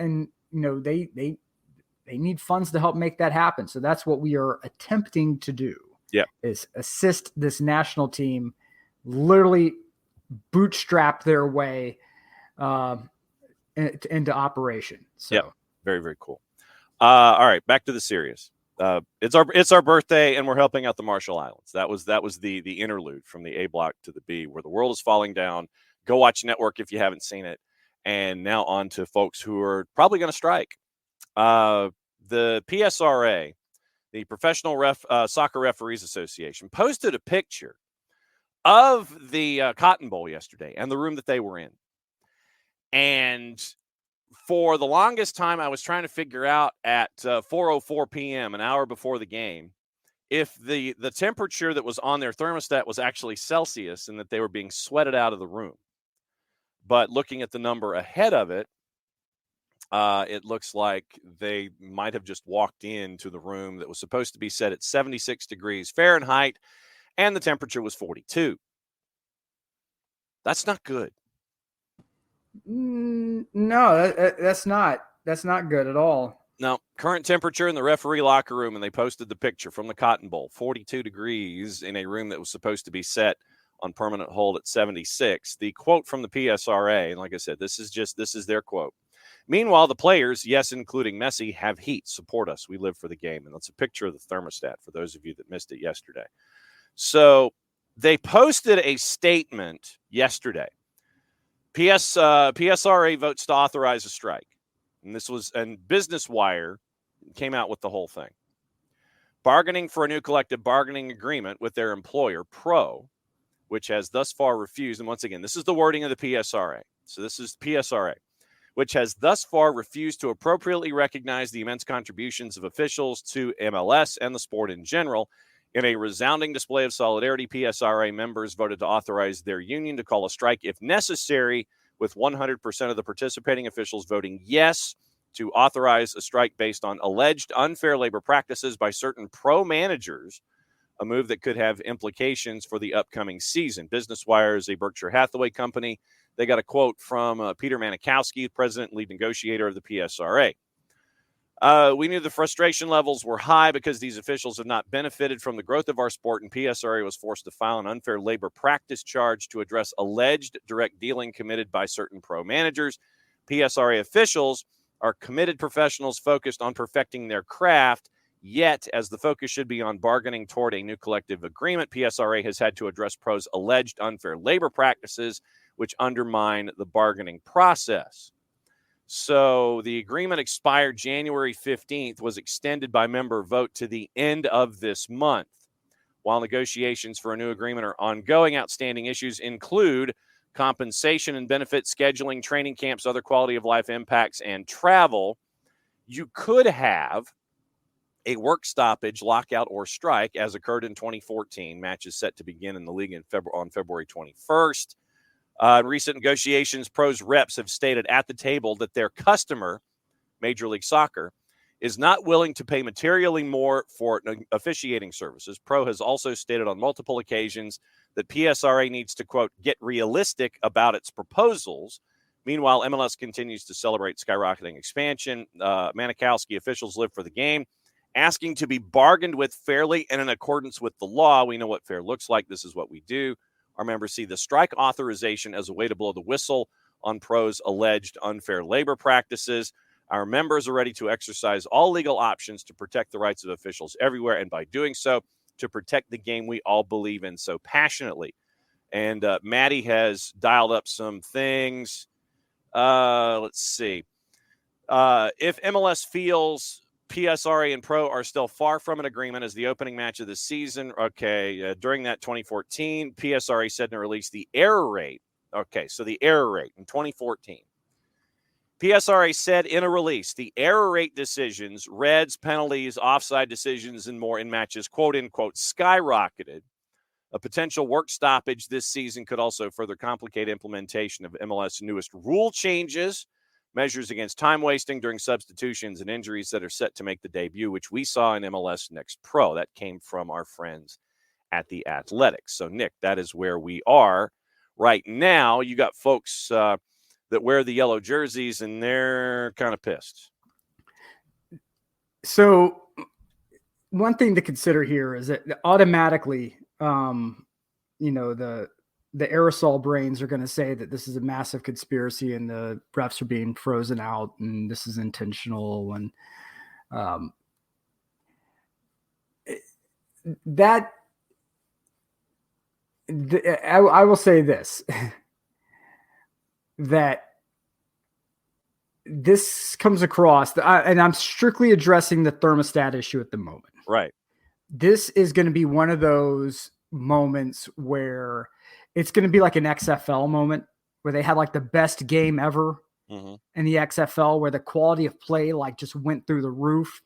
And they need funds to help make that happen. So that's what we are attempting to do. Yeah, is assist this national team literally bootstrap their way into operation. So yeah, very, very cool. All right, back to the serious. It's our birthday, and we're helping out the Marshall Islands. That was the interlude from the A block to the B, where the world is falling down. Go watch Network if you haven't seen it. And now on to folks who are probably going to strike. The PSRA, the Professional Soccer Referees Association, posted a picture of the Cotton Bowl yesterday and the room that they were in. And for the longest time, I was trying to figure out at 4:04 p.m., an hour before the game, if the temperature that was on their thermostat was actually Celsius and that they were being sweated out of the room. But looking at the number ahead of it, it looks like they might have just walked into the room that was supposed to be set at 76 degrees Fahrenheit, and the temperature was 42. That's not good. No, that's not good at all. No, current temperature in the referee locker room, and they posted the picture from the Cotton Bowl, 42 degrees in a room that was supposed to be set on permanent hold at 76. The quote from the PSRA, and like I said, this is their quote. Meanwhile, the players, yes, including Messi, have heat. Support us. We live for the game. And that's a picture of the thermostat for those of you that missed it yesterday. So they posted a statement yesterday. PSRA votes to authorize a strike. And Business Wire came out with the whole thing. Bargaining for a new collective bargaining agreement with their employer, Pro, which has thus far refused. And once again, this is the wording of the PSRA. So this is PSRA. Which has thus far refused to appropriately recognize the immense contributions of officials to MLS and the sport in general. In a resounding display of solidarity, PSRA members voted to authorize their union to call a strike if necessary, with 100% of the participating officials voting yes to authorize a strike based on alleged unfair labor practices by certain pro managers, a move that could have implications for the upcoming season. Business Wire is a Berkshire Hathaway company. They got a quote from Peter Manikowski, president and lead negotiator of the PSRA. We knew the frustration levels were high because these officials have not benefited from the growth of our sport, and PSRA was forced to file an unfair labor practice charge to address alleged direct dealing committed by certain pro managers. PSRA officials are committed professionals focused on perfecting their craft, yet as the focus should be on bargaining toward a new collective agreement, PSRA has had to address pros' alleged unfair labor practices, which undermine the bargaining process. So the agreement expired January 15th, was extended by member vote to the end of this month. While negotiations for a new agreement are ongoing, outstanding issues include compensation and benefits, scheduling, training camps, other quality of life impacts, and travel. You could have a work stoppage, lockout, or strike, as occurred in 2014. Matches set to begin in the league on February 21st. In recent negotiations, pros reps have stated at the table that their customer, Major League Soccer, is not willing to pay materially more for officiating services. Pro has also stated on multiple occasions that PSRA needs to, quote, get realistic about its proposals. Meanwhile, MLS continues to celebrate skyrocketing expansion. Manikowski officials live for the game, asking to be bargained with fairly and in accordance with the law. We know what fair looks like. This is what we do. Our members see the strike authorization as a way to blow the whistle on pros' alleged unfair labor practices. Our members are ready to exercise all legal options to protect the rights of officials everywhere, and by doing so, to protect the game we all believe in so passionately. And Maddie has dialed up some things. Let's see. If MLS feels PSRA and Pro are still far from an agreement as the opening match of the season, during that 2014, PSRA said in a release the error rate. Okay, so the error rate in 2014. PSRA said in a release, the error rate decisions, reds, penalties, offside decisions, and more in matches, quote, unquote, skyrocketed. A potential work stoppage this season could also further complicate implementation of MLS' newest rule changes, measures against time wasting during substitutions and injuries that are set to make the debut, which we saw in MLS Next Pro. That came from our friends at The Athletic. So, Nick, that is where we are right now. You got folks that wear the yellow jerseys, and they're kind of pissed. So one thing to consider here is that automatically, the aerosol brains are going to say that this is a massive conspiracy and the refs are being frozen out and this is intentional. And I will say this, that this comes across, and I'm strictly addressing the thermostat issue at the moment. Right. This is going to be one of those moments where it's going to be like an XFL moment where they had like the best game ever in the XFL, where the quality of play like just went through the roof,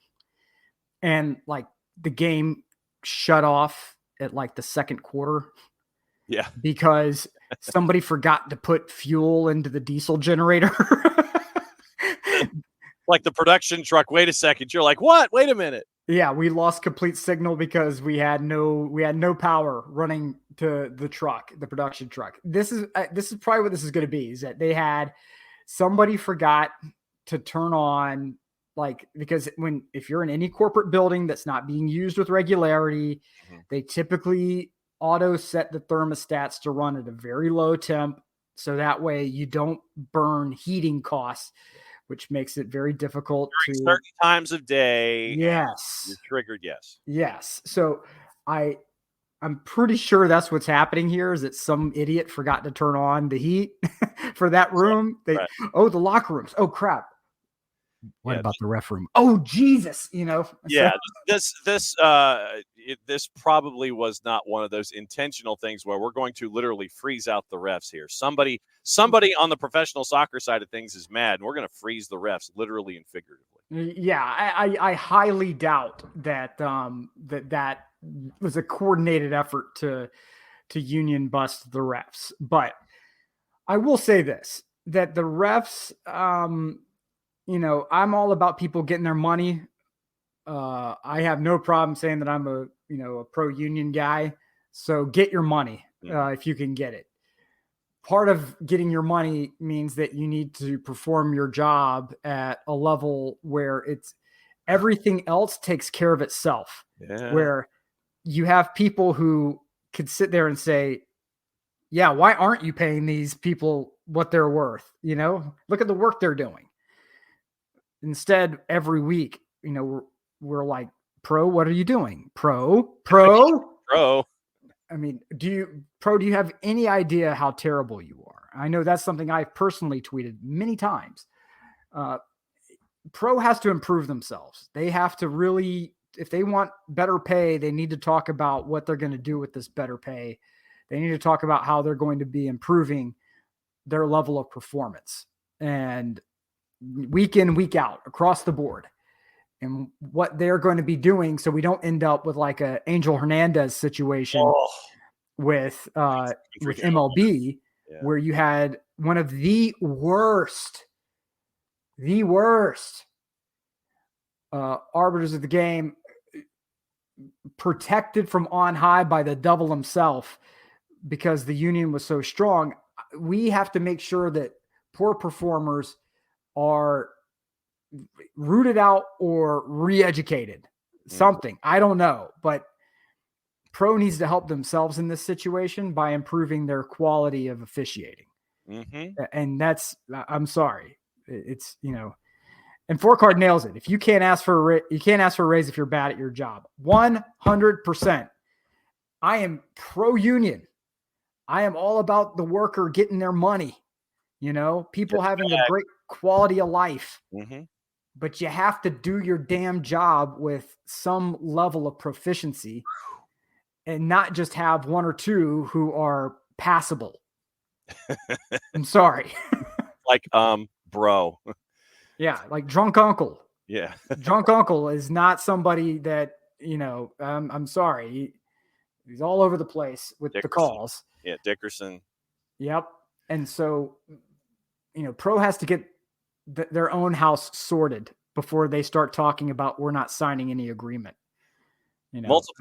and like the game shut off at like the second quarter. Yeah. Because somebody forgot to put fuel into the diesel generator. Like the production truck. Wait a second. You're like, what? Wait a minute. Yeah, we lost complete signal because we had no power running to the truck, the production truck. This is probably what this is going to be, is that they had somebody forgot to turn on, like, because if you're in any corporate building that's not being used with regularity, they typically auto set the thermostats to run at a very low temp. So that way you don't burn heating costs, which makes it very difficult during certain times of day. Yes. You're triggered. Yes. Yes. So I'm pretty sure that's what's happening here, is that some idiot forgot to turn on the heat for that room. Right. Oh, the locker rooms. Oh crap. What about the ref room? Oh, Jesus. Yeah. This probably was not one of those intentional things where we're going to literally freeze out the refs here. Somebody on the professional soccer side of things is mad, and we're going to freeze the refs literally and figuratively. Yeah. I highly doubt that, that was a coordinated effort to union bust the refs. But I will say this, that the refs, I'm all about people getting their money. I have no problem saying that I'm a pro union guy. So get your money if you can get it. Part of getting your money means that you need to perform your job at a level where everything else takes care of itself. Yeah. Where you have people who could sit there and say, yeah, why aren't you paying these people what they're worth? Look at the work they're doing. Instead, every week, we're like, Pro, what are you doing? Pro. I mean, do you have any idea how terrible you are? I know that's something I've personally tweeted many times. Pro has to improve themselves. They have to really, if they want better pay, they need to talk about what they're going to do with this better pay. They need to talk about how they're going to be improving their level of performance, and week in, week out, across the board, and what they're going to be doing, so we don't end up with like a Angel Hernandez situation with MLB, where you had one of the worst arbiters of the game, protected from on high by the devil himself because the union was so strong. We have to make sure that poor performers are rooted out or re-educated. Something. I don't know, but Pro needs to help themselves in this situation by improving their quality of officiating. And that's, I'm sorry. It's, and Four Card nails it. If you can't ask for a raise if you're bad at your job. 100%. I am pro-union. I am all about the worker getting their money. People having a great quality of life. But you have to do your damn job with some level of proficiency and not just have one or two who are passable. I'm sorry. Like, bro. Yeah, like drunk uncle. Yeah. Drunk uncle is not somebody that, I'm sorry. He's all over the place with the calls. Yeah, Dickerson. Yep. And so, Pro has to get their own house sorted before they start talking about we're not signing any agreement.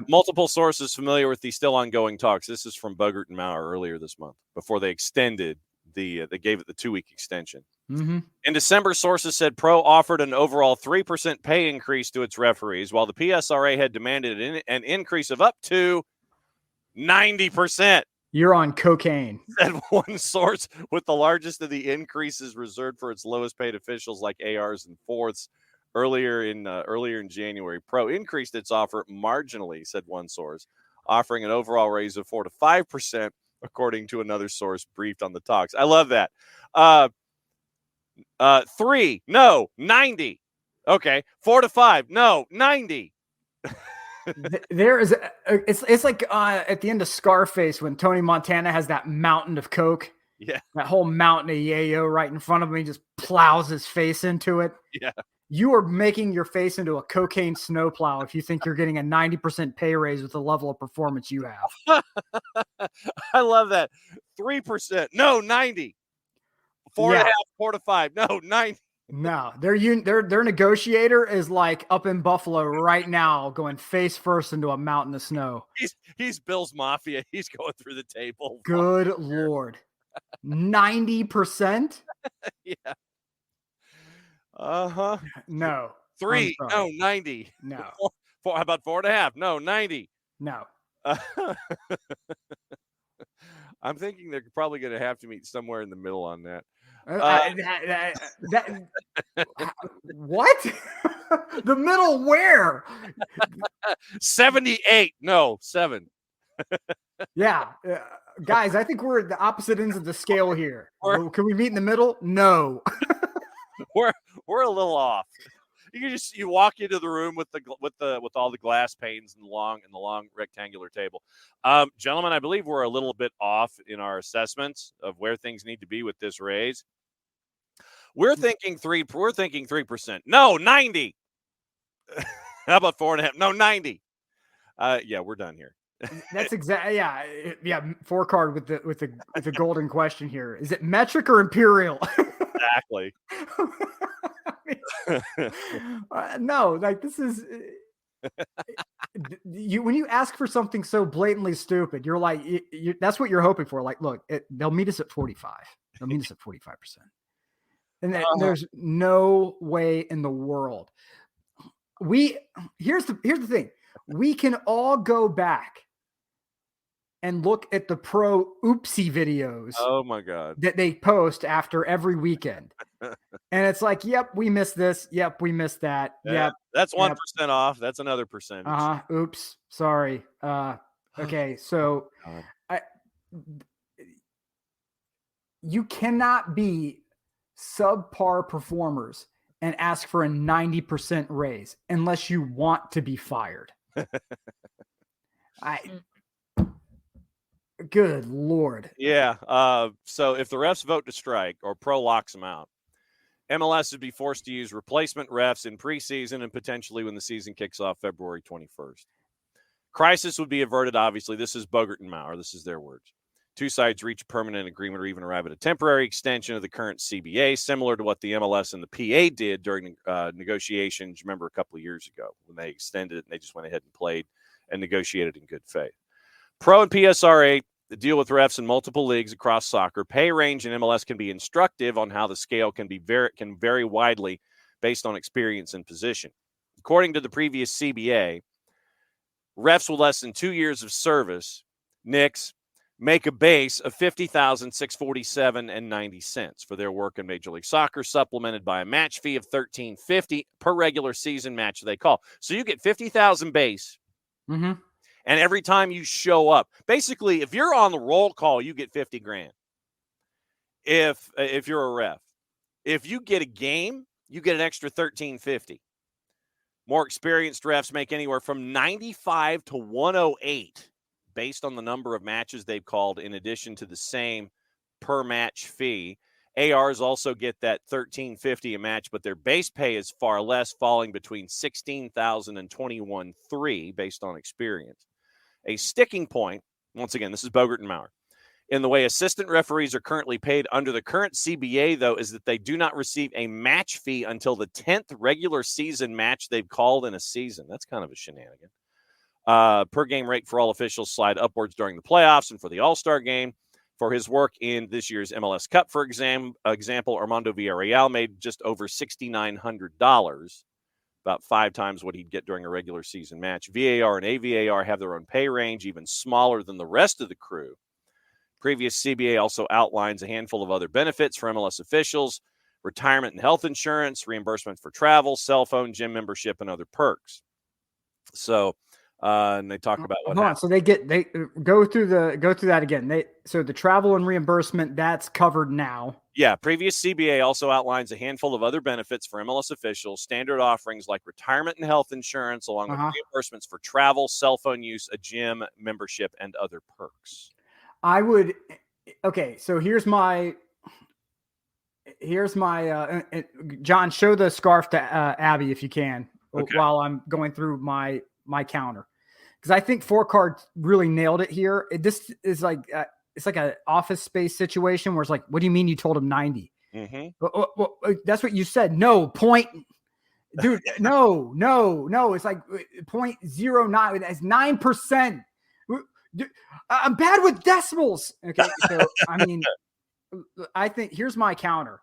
Multiple sources familiar with the still ongoing talks. This is from Bogert and Maurer earlier this month before they extended they gave it the 2-week extension. In December, sources said Pro offered an overall 3% pay increase to its referees, while the PSRA had demanded an increase of up to 90%. You're on cocaine. Said one source, with the largest of the increases reserved for its lowest paid officials like ARs and fourths. Earlier in January, Pro increased its offer marginally, said one source, offering an overall raise of 4 to 5%, according to another source briefed on the talks. I love that. 3, no, 90. Okay, 4 to 5, no, 90. There is it's like at the end of Scarface when Tony Montana has that mountain of coke. Yeah, that whole mountain of yayo right in front of him. He just plows his face into it. Yeah, you are making your face into a cocaine snowplow if you think you're getting a 90% pay raise with the level of performance you have. I love that. 3%, no, 90. 4.5, 4 to 5, no, 90. No, their negotiator is like up in Buffalo right now, going face first into a mountain of snow. He's Bill's Mafia. He's going through the table. Good Lord, 90%. Yeah. No. 3, no, 90. No. 4, how about 4.5? No, 90. No. I'm thinking they're probably going to have to meet somewhere in the middle on that. What? The middle where? 78. No, 7. Yeah. Guys, I think we're at the opposite ends of the scale here. Can we meet in the middle? No. We're a little off. You walk into the room with all the glass panes and the long rectangular table. Gentlemen, I believe we're a little bit off in our assessments of where things need to be with this raise. We're thinking 3%. No, 90. How about 4.5? No, 90. Yeah, we're done here. That's exactly yeah. 4 card with the golden question here. Is it metric or imperial? Exactly. No, like this is when you ask for something so blatantly stupid, you're like that's what you're hoping for. Like, look, they'll meet us at 45. They'll meet us at 45%. And there's no way in the world. Here's the thing. We can all go back and look at the Pro oopsie videos. Oh my God. That they post after every weekend. And it's like, yep, we missed this. Yep, we missed that. Yeah, that's 1% off. That's another percentage. Oops. Sorry. Okay. So you cannot be subpar performers and ask for a 90% raise unless you want to be fired. Good Lord. Yeah. So if the refs vote to strike or pro locks them out, MLS would be forced to use replacement refs in preseason and potentially when the season kicks off February 21st. Crisis would be averted, obviously. This is Bogert and Maurer. This is their words. Two sides reach a permanent agreement or even arrive at a temporary extension of the current CBA, similar to what the MLS and the PA did during negotiations, remember, a couple of years ago when they extended it and they just went ahead and played and negotiated in good faith. Pro and PSRA deal with refs in multiple leagues across soccer. Pay range in MLS can be instructive on how the scale can vary widely based on experience and position. According to the previous CBA, refs with less than 2 years of service, Knicks, make a base of $50,647.90 for their work in Major League Soccer, supplemented by a match fee of $13.50 per regular season match they call. So you get $50,000 base, and every time you show up, basically, if you're on the roll call, you get $50,000. If you're a ref, if you get a game, you get an extra $13.50. More experienced refs make anywhere from 95 to 108 based on the number of matches they've called, in addition to the same per match fee. ARs also get that $13.50 a match, but their base pay is far less, falling between $16,000 and $21,300 based on experience. A sticking point, once again, this is Bogert and Maurer, in the way assistant referees are currently paid under the current CBA, though, is that they do not receive a match fee until the 10th regular season match they've called in a season. That's kind of a shenanigan. Per game rate for all officials slide upwards during the playoffs and for the All-Star game. For his work in this year's MLS Cup, for example, Armando Villarreal made just over $6,900, about 5 times what he'd get during a regular season match. VAR and AVAR have their own pay range, even smaller than the rest of the crew. Previous CBA also outlines a handful of other benefits for MLS officials: retirement and health insurance, reimbursement for travel, cell phone, gym membership, and other perks. So, and they talk about what happens. So they go through that again. So the travel and reimbursement, that's covered now. Yeah, previous CBA also outlines a handful of other benefits for MLS officials, standard offerings like retirement and health insurance, along with reimbursements for travel, cell phone use, a gym membership, and other perks. So here's my John, show the scarf to Abby if you can, while I'm going through my counter, because I think Four Card really nailed it here. This is like it's like an Office Space situation where it's like, what do you mean you told him 90? Well, that's what you said. No point, dude. No. It's like 0.09. That's 9%. I'm bad with decimals. Okay, so I mean, I think here's my counter.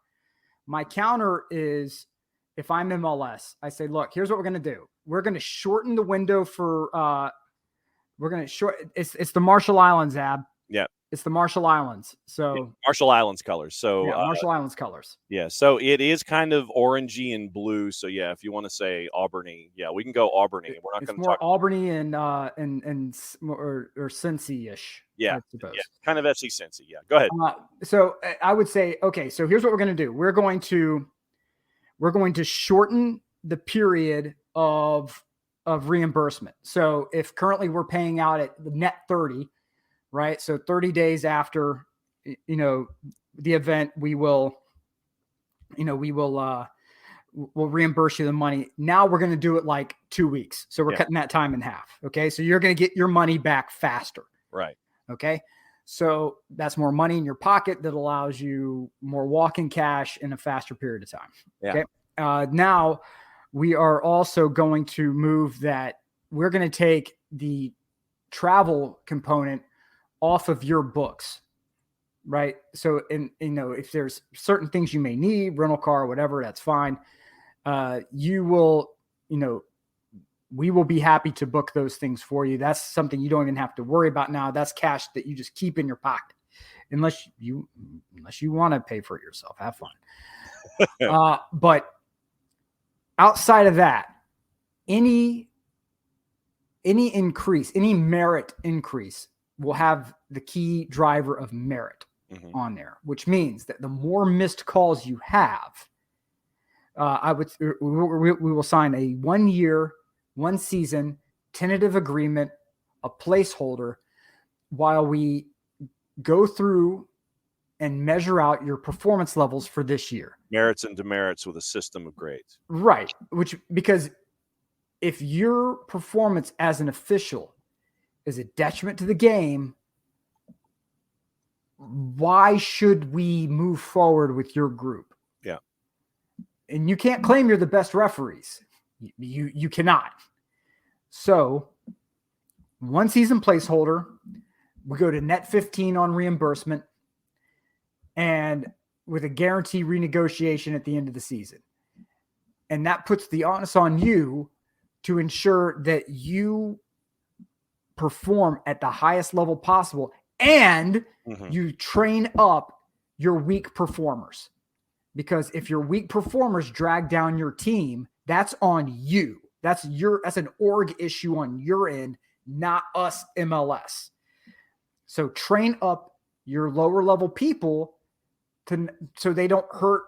My counter is, if I'm MLS, I say, look, here's what we're going to do. We're going to shorten the window for it's the Marshall Islands, Ab. Yeah. It's the Marshall Islands. So Marshall Islands colors. So Marshall Islands colors. Yeah. So it is kind of orangey and blue. So yeah, if you want to say Auburny, yeah, we can go Auburny. We're not going to talk Auburny and Cincy-ish. Yeah. Yeah. Kind of FC Cincy. Yeah. Go ahead. So I would say, okay, so here's what we're going to do. We're going to shorten the period of reimbursement. So if currently we're paying out at the net 30, right? So 30 days after, the event, we'll reimburse you the money. Now we're going to do it like 2 weeks. So we're cutting that time in half. Okay. So you're going to get your money back faster. Right. Okay. So that's more money in your pocket that allows you more walking cash in a faster period of time. Yeah. Okay. Now we are also going to move that. We're going to take the travel component off of your books, right? So, if there's certain things you may need, rental car, whatever, that's fine. We will be happy to book those things for you. That's something you don't even have to worry about now. That's cash that you just keep in your pocket, unless you want to pay for it yourself. Have fun. But outside of that, any increase, any merit increase will have the key driver of merit. on there, which means that the more missed calls you have, we will sign a 1 year, 1 season tentative agreement, a placeholder, while we go through and measure out your performance levels for this year. Merits and demerits with a system of grades. Right. Because if your performance as an official is a detriment to the game, why should we move forward with your group? Yeah. And you can't claim you're the best referees. You cannot. So 1 season placeholder, we go to net 15 on reimbursement, and with a guarantee renegotiation at the end of the season. And that puts the onus on you to ensure that you perform at the highest level possible, and you train up your weak performers. Because if your weak performers drag down your team, that's on you. That's an org issue on your end, not us MLS. So train up your lower level people so they don't hurt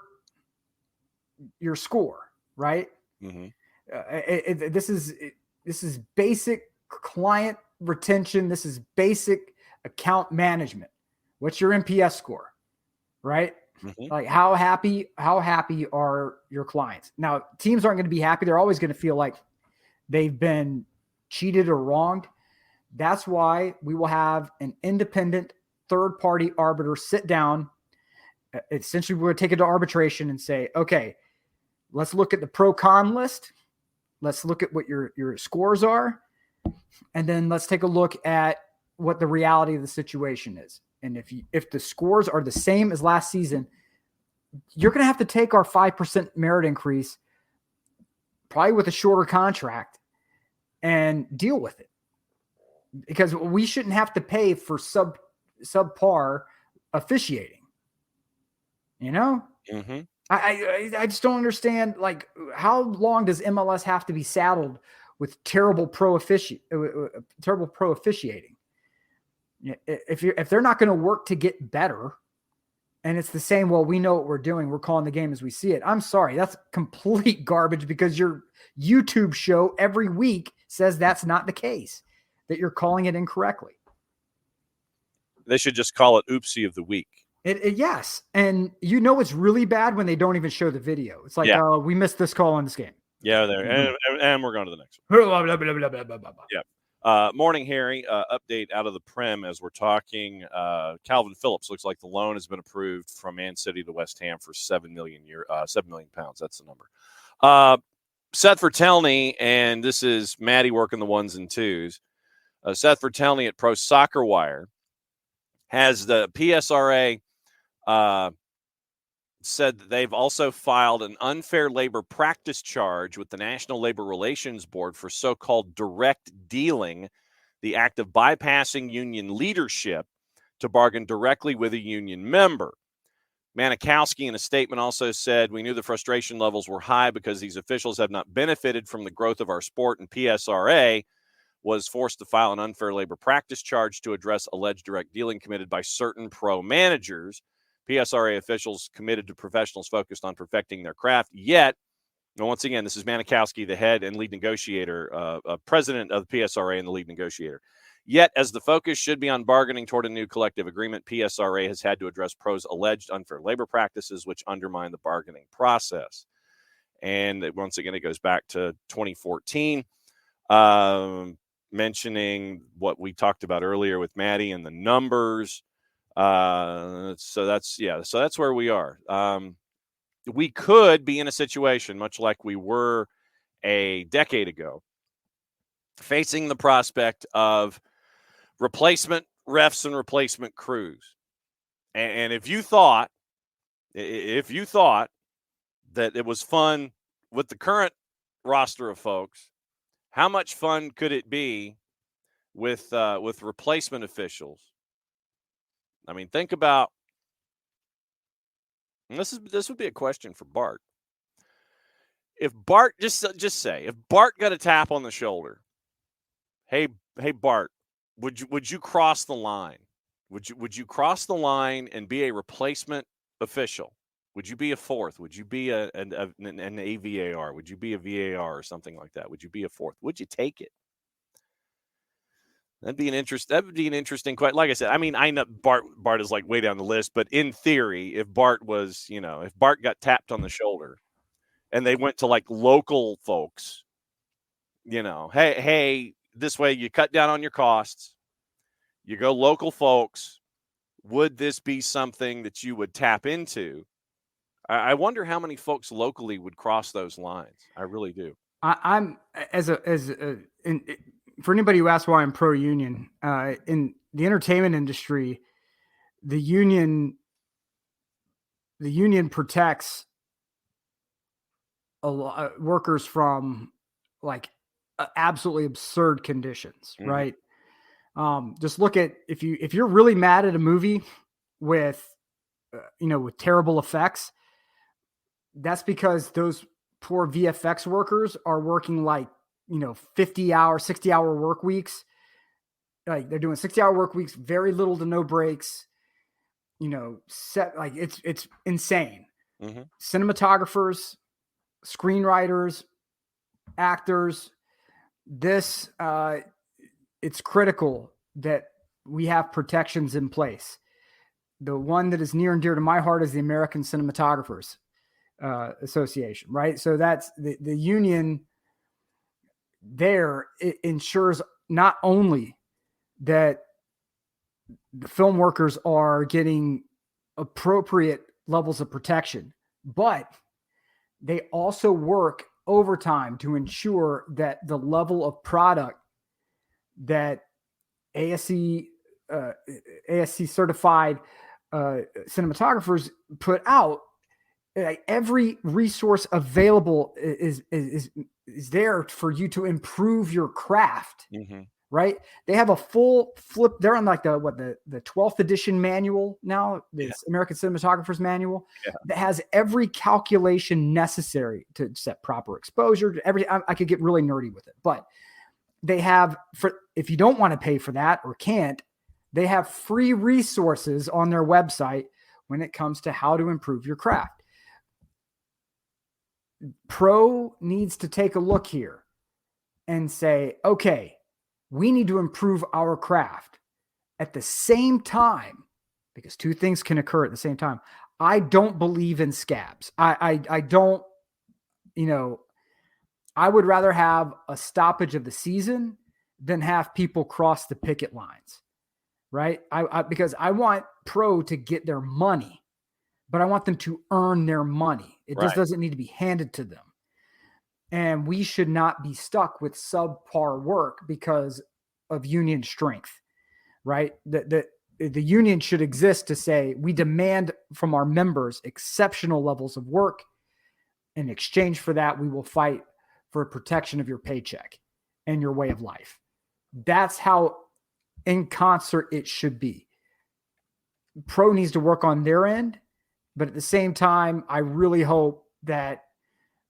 your score, right? This is basic client retention. This is basic account management. What's your NPS score, right? Like how happy are your clients? Now, teams aren't going to be happy. They're always going to feel like they've been cheated or wronged. That's why we will have an independent third-party arbiter sit down. Essentially, we're going to take it to arbitration and say, okay, let's look at the pro-con list. Let's look at what your scores are. And then let's take a look at what the reality of the situation is. And if the scores are the same as last season, you're going to have to take our 5% merit increase, probably with a shorter contract, and deal with it. Because we shouldn't have to pay for subpar officiating. You know? I just don't understand, like, how long does MLS have to be saddled with terrible pro officiating? If they're not going to work to get better, and it's the same, well, we know what we're doing, we're calling the game as we see it. I'm sorry, that's complete garbage, because your YouTube show every week says that's not the case, that you're calling it incorrectly. They should just call it oopsie of the week. Yes. And it's really bad when they don't even show the video. It's like, we missed this call in this game. Yeah, there. And we're going to the next one. Yeah. Morning, Harry. Update out of the Prem as we're talking. Calvin Phillips looks like the loan has been approved from Man City to West Ham for £7 million. That's the number. Seth Vertelny, and this is Maddie working the ones and twos. Seth Vertelny at Pro Soccer Wire has the PSRA said that they've also filed an unfair labor practice charge with the National Labor Relations Board for so-called direct dealing, the act of bypassing union leadership to bargain directly with a union member. Manikowski in a statement also said, we knew the frustration levels were high because these officials have not benefited from the growth of our sport, and PSRA was forced to file an unfair labor practice charge to address alleged direct dealing committed by certain pro managers. PSRA officials committed to professionals focused on perfecting their craft. Yet, and once again, this is Manikowski, the head and lead negotiator, president of the PSRA and the lead negotiator. Yet, as the focus should be on bargaining toward a new collective agreement, PSRA has had to address pros' alleged unfair labor practices, which undermine the bargaining process. And once again, it goes back to 2014, mentioning what we talked about earlier with Maddie and the numbers. So that's where we are. We could be in a situation much like we were a decade ago, facing the prospect of replacement refs and replacement crews. And if you thought that it was fun with the current roster of folks, how much fun could it be with replacement officials? I mean, think about, and this would be a question for Bart. If Bart, just say, if Bart got a tap on the shoulder, hey Bart, would you cross the line? Would you cross the line and be a replacement official? Would you be a fourth? Would you be an AVAR? Would you be a VAR or something like that? Would you be a fourth? Would you take it? That would be an interesting question. Like I said, I mean, I know Bart is like way down the list, but in theory, if Bart got tapped on the shoulder and they went to like local folks, hey, this way you cut down on your costs, you go local folks, would this be something that you would tap into? I wonder how many folks locally would cross those lines. I really do. I'm for anybody who asks why I'm pro-union, in the entertainment industry, the union protects a lot workers from like absolutely absurd conditions, right? Just look at if you're really mad at a movie with with terrible effects, that's because those poor VFX workers are working like 50-hour, 60-hour work weeks. Like they're doing 60-hour work weeks, very little to no breaks. Set like it's insane. Cinematographers, screenwriters, actors. This it's critical that we have protections in place. The one that is near and dear to my heart is the American Cinematographers Association, right? So that's the union there. It ensures not only that the film workers are getting appropriate levels of protection, but they also work overtime to ensure that the level of product that ASC certified cinematographers put out, every resource available is there for you to improve your craft. Right? They have a full flip. They're on like the 12th edition manual now, this American Cinematographers Manual, that has every calculation necessary to set proper exposure. I could get really nerdy with it, but they have, if you don't want to pay for that or can't, they have free resources on their website when it comes to how to improve your craft. Pro needs to take a look here and say, okay, we need to improve our craft at the same time, because two things can occur at the same time. I don't believe in scabs. I don't, I would rather have a stoppage of the season than have people cross the picket lines, right? Because I want pro to get their money, but I want them to earn their money. It just doesn't need to be handed to them. And we should not be stuck with subpar work because of union strength, right? The union should exist to say, we demand from our members exceptional levels of work. In exchange for that, we will fight for protection of your paycheck and your way of life. That's how in concert it should be. Pro needs to work on their end, but at the same time, I really hope that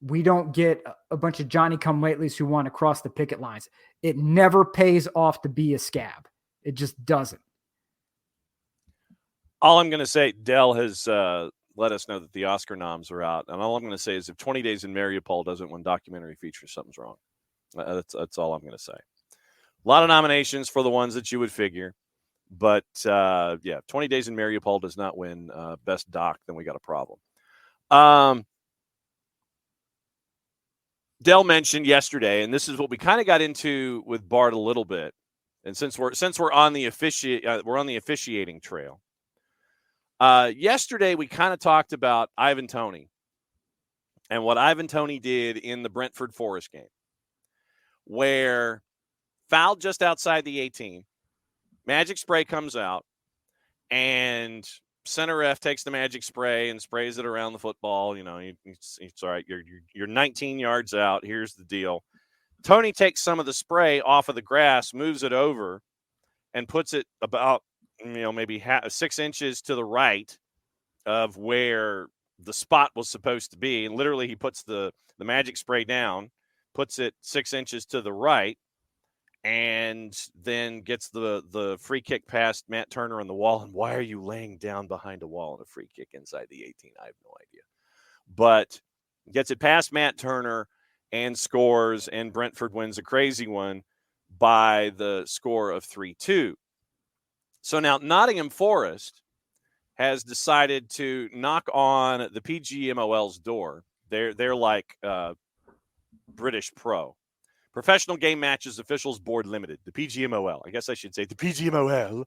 we don't get a bunch of Johnny-come-latelys who want to cross the picket lines. It never pays off to be a scab. It just doesn't. All I'm going to say, Dell has let us know that the Oscar noms are out. And all I'm going to say is if 20 Days in Mariupol doesn't win documentary feature, something's wrong. That's all I'm going to say. A lot of nominations for the ones that you would figure. But, 20 Days in Mariupol does not win Best Doc, then we got a problem. Dell mentioned yesterday, and this is what we kind of got into with Bart a little bit. And since we're on the officiating trail, yesterday we kind of talked about Ivan Toney and what Ivan Toney did in the Brentford Forest game, where fouled just outside the 18, magic spray comes out, and center ref takes the magic spray and sprays it around the football. It's all right. You're 19 yards out. Here's the deal. Toney takes some of the spray off of the grass, moves it over, and puts it about, maybe 6 inches to the right of where the spot was supposed to be. And literally he puts the magic spray down, puts it 6 inches to the right, and then gets the free kick past Matt Turner on the wall. And why are you laying down behind a wall on a free kick inside the 18? I have no idea. But gets it past Matt Turner and scores, and Brentford wins a crazy one by the score of 3-2. So now Nottingham Forest has decided to knock on the PGMOL's door. They're like British Pro. Professional Game Matches Officials Board Limited, the PGMOL. I guess I should say the PGMOL.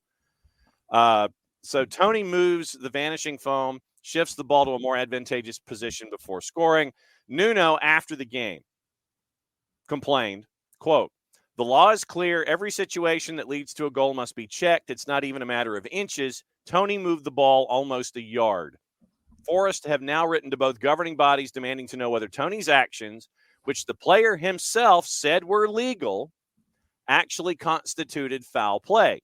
So Tony moves the vanishing foam, shifts the ball to a more advantageous position before scoring. Nuno, after the game, complained, quote, "The law is clear. Every situation that leads to a goal must be checked. It's not even a matter of inches. Tony moved the ball almost a yard." Forest have now written to both governing bodies demanding to know whether Tony's actions, which the player himself said were legal, actually constituted foul play.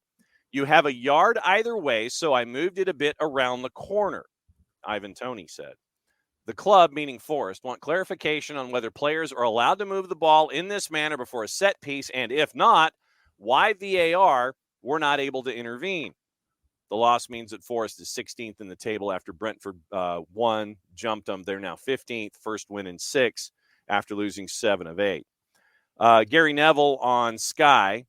"You have a yard either way, so I moved it a bit around the corner," Ivan Toney said. The club, meaning Forest, want clarification on whether players are allowed to move the ball in this manner before a set piece, and if not, why VAR were not able to intervene. The loss means that Forest is 16th in the table after Brentford won, jumped them. They're now 15th, first win in 6 after losing 7 of 8. Gary Neville on Sky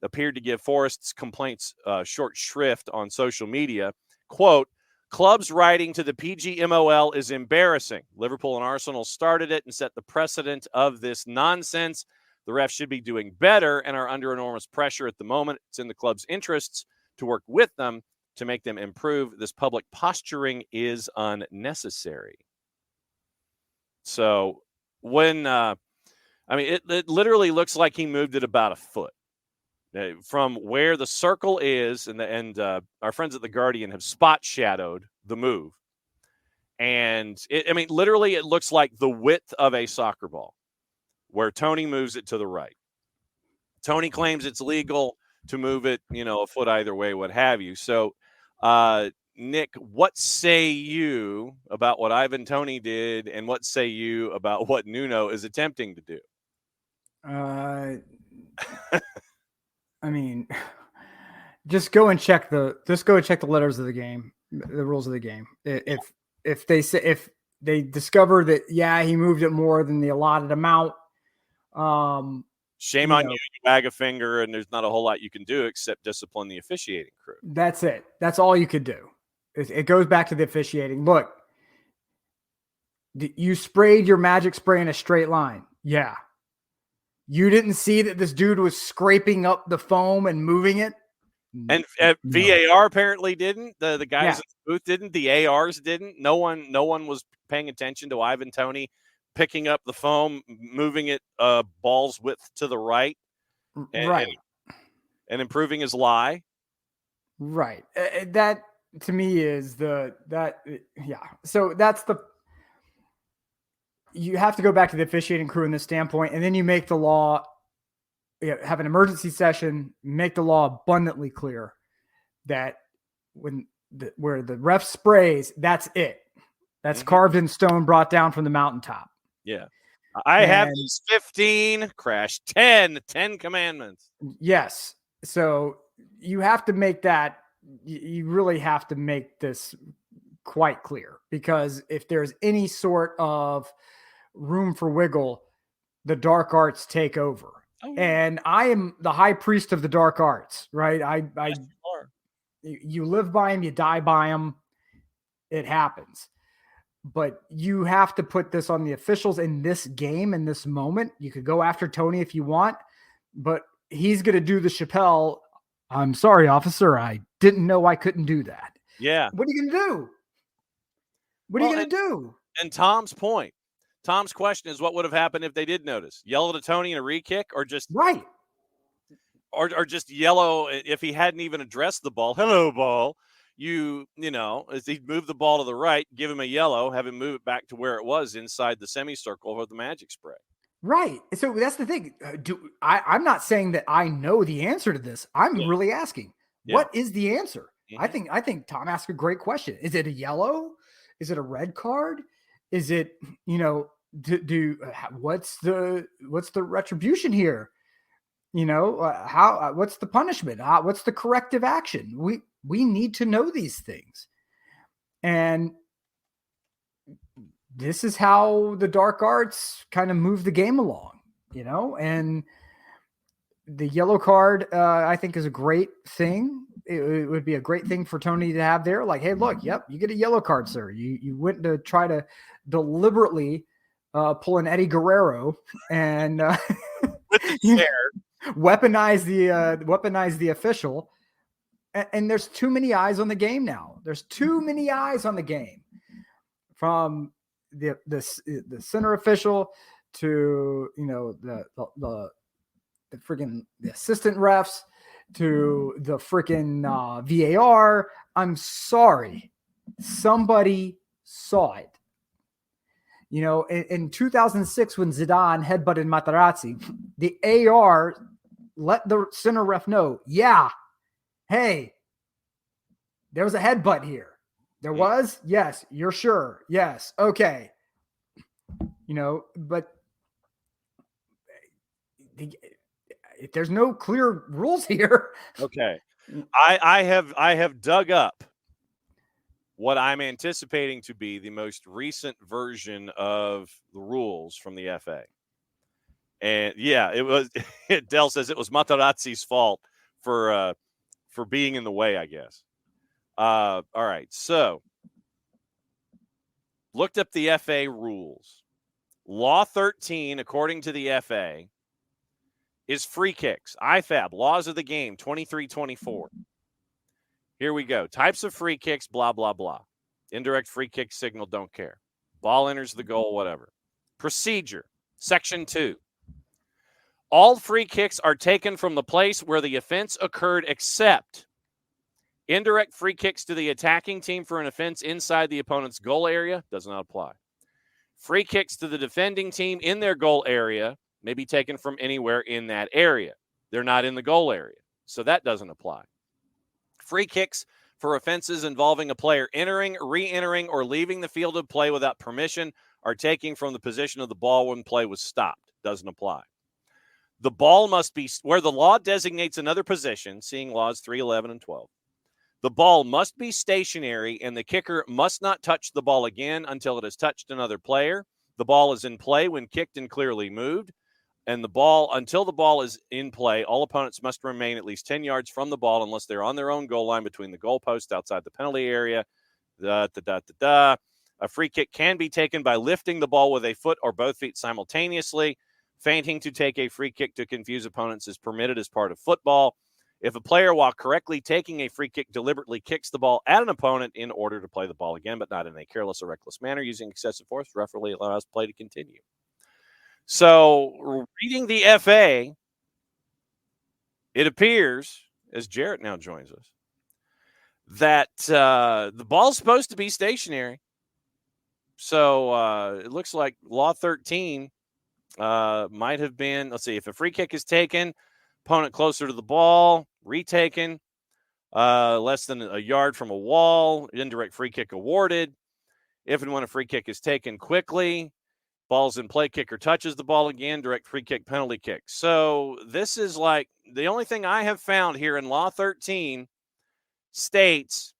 appeared to give Forest's complaints short shrift on social media. Quote, "Clubs writing to the PGMOL is embarrassing. Liverpool and Arsenal started it and set the precedent of this nonsense. The refs should be doing better and are under enormous pressure at the moment. It's in the club's interests to work with them to make them improve. This public posturing is unnecessary." So when, it literally looks like he moved it about a foot. From where the circle is, and our friends at The Guardian have spot shadowed the move. And, literally it looks like the width of a soccer ball where Tony moves it to the right. Tony claims it's legal to move it, a foot either way, what have you. So, Nick, what say you about what Ivan Toney did, and what say you about what Nuno is attempting to do? Just go and check the letters of the game, the rules of the game. If they discover that, he moved it more than the allotted amount, shame on you. You wag a finger, and there's not a whole lot you can do except discipline the officiating crew. That's it. That's all you could do. It goes back to the officiating. Look, you sprayed your magic spray in a straight line. Yeah. You didn't see that this dude was scraping up the foam and moving it? And VAR apparently didn't. The guys in the booth didn't. The ARs didn't. No one was paying attention to Ivan Toney picking up the foam, moving it ball's width to the right, and improving his lie. Right. That to me is So that's you have to go back to the officiating crew in this standpoint, and then you make the law, have an emergency session, make the law abundantly clear that where the ref sprays, that's it. That's carved in stone, brought down from the mountaintop. Yeah. I have these 15, crash 10 commandments. Yes. So you have to make that, you really have to make this quite clear, because if there's any sort of room for wiggle, the dark arts take over. And I am the high priest of the dark arts, right? You live by them, you die by them. It happens. But you have to put this on the officials in this game, in this moment. You could go after Tony if you want, but he's going to do the Chappelle, "I'm sorry, officer, I didn't know I couldn't do that." Yeah. What are you going to do? What are you going to do? And Tom's question is, what would have happened if they did notice? Yell at Tony in a re-kick, or just or just yellow if he hadn't even addressed the ball. "Hello, ball." As he'd move the ball to the right, give him a yellow, have him move it back to where it was inside the semicircle of the magic spray. Right. So that's the thing. I'm not saying that I know the answer to this. I'm really asking, what is the answer? Mm-hmm. I think Tom asked a great question. Is it a yellow? Is it a red card? Is it, what's the retribution here? What's the punishment? What's the corrective action? We need to know these things. And this is how the dark arts kind of move the game along, and the yellow card, I think, is a great thing. It would be a great thing for Tony to have there. Like, hey, look, yep, you get a yellow card, sir. You went to try to deliberately pull an Eddie Guerrero and with the chair. weaponize the official. And there's too many eyes on the game now. There's too many eyes on the game, from the center official to the freaking the assistant refs to the freaking VAR. I'm sorry, somebody saw it. In 2006, when Zidane headbutted Materazzi, the AR let the center ref know, yeah, hey, there was a headbutt here. There was? Yes. You're sure? Yes. Okay. But there's no clear rules here. Okay. I have dug up what I'm anticipating to be the most recent version of the rules from the FA. And yeah, it was Dell says it was Materazzi's fault for being in the way, I guess. All right. So looked up the FA rules. Law 13, according to the FA, is free kicks. IFAB, laws of the game, 23-24. Here we go. Types of free kicks, blah, blah, blah. Indirect free kick signal, don't care. Ball enters the goal, whatever. Procedure, section 2. All free kicks are taken from the place where the offense occurred, except indirect free kicks to the attacking team for an offense inside the opponent's goal area does not apply. Free kicks to the defending team in their goal area may be taken from anywhere in that area. They're not in the goal area, so that doesn't apply. Free kicks for offenses involving a player entering, re-entering, or leaving the field of play without permission are taken from the position of the ball when play was stopped. Doesn't apply. The ball must be where the law designates another position, seeing laws 3, 11, and 12. The ball must be stationary, and the kicker must not touch the ball again until it has touched another player. The ball is in play when kicked and clearly moved. And until the ball is in play, all opponents must remain at least 10 yards from the ball unless they're on their own goal line between the goalposts outside the penalty area. A free kick can be taken by lifting the ball with a foot or both feet simultaneously. Feinting to take a free kick to confuse opponents is permitted as part of football. If a player, while correctly taking a free kick, deliberately kicks the ball at an opponent in order to play the ball again, but not in a careless or reckless manner using excessive force, referee allows play to continue. So, reading the FA, it appears, as Jarrett now joins us, that the ball's supposed to be stationary. So, it looks like Law 13 might have been, let's see, if a free kick is taken, opponent closer to the ball, retaken, less than a yard from a wall, indirect free kick awarded. If and when a free kick is taken quickly, ball's in play, kicker touches the ball again, direct free kick, penalty kick. So this is like the only thing I have found here in Law 13 states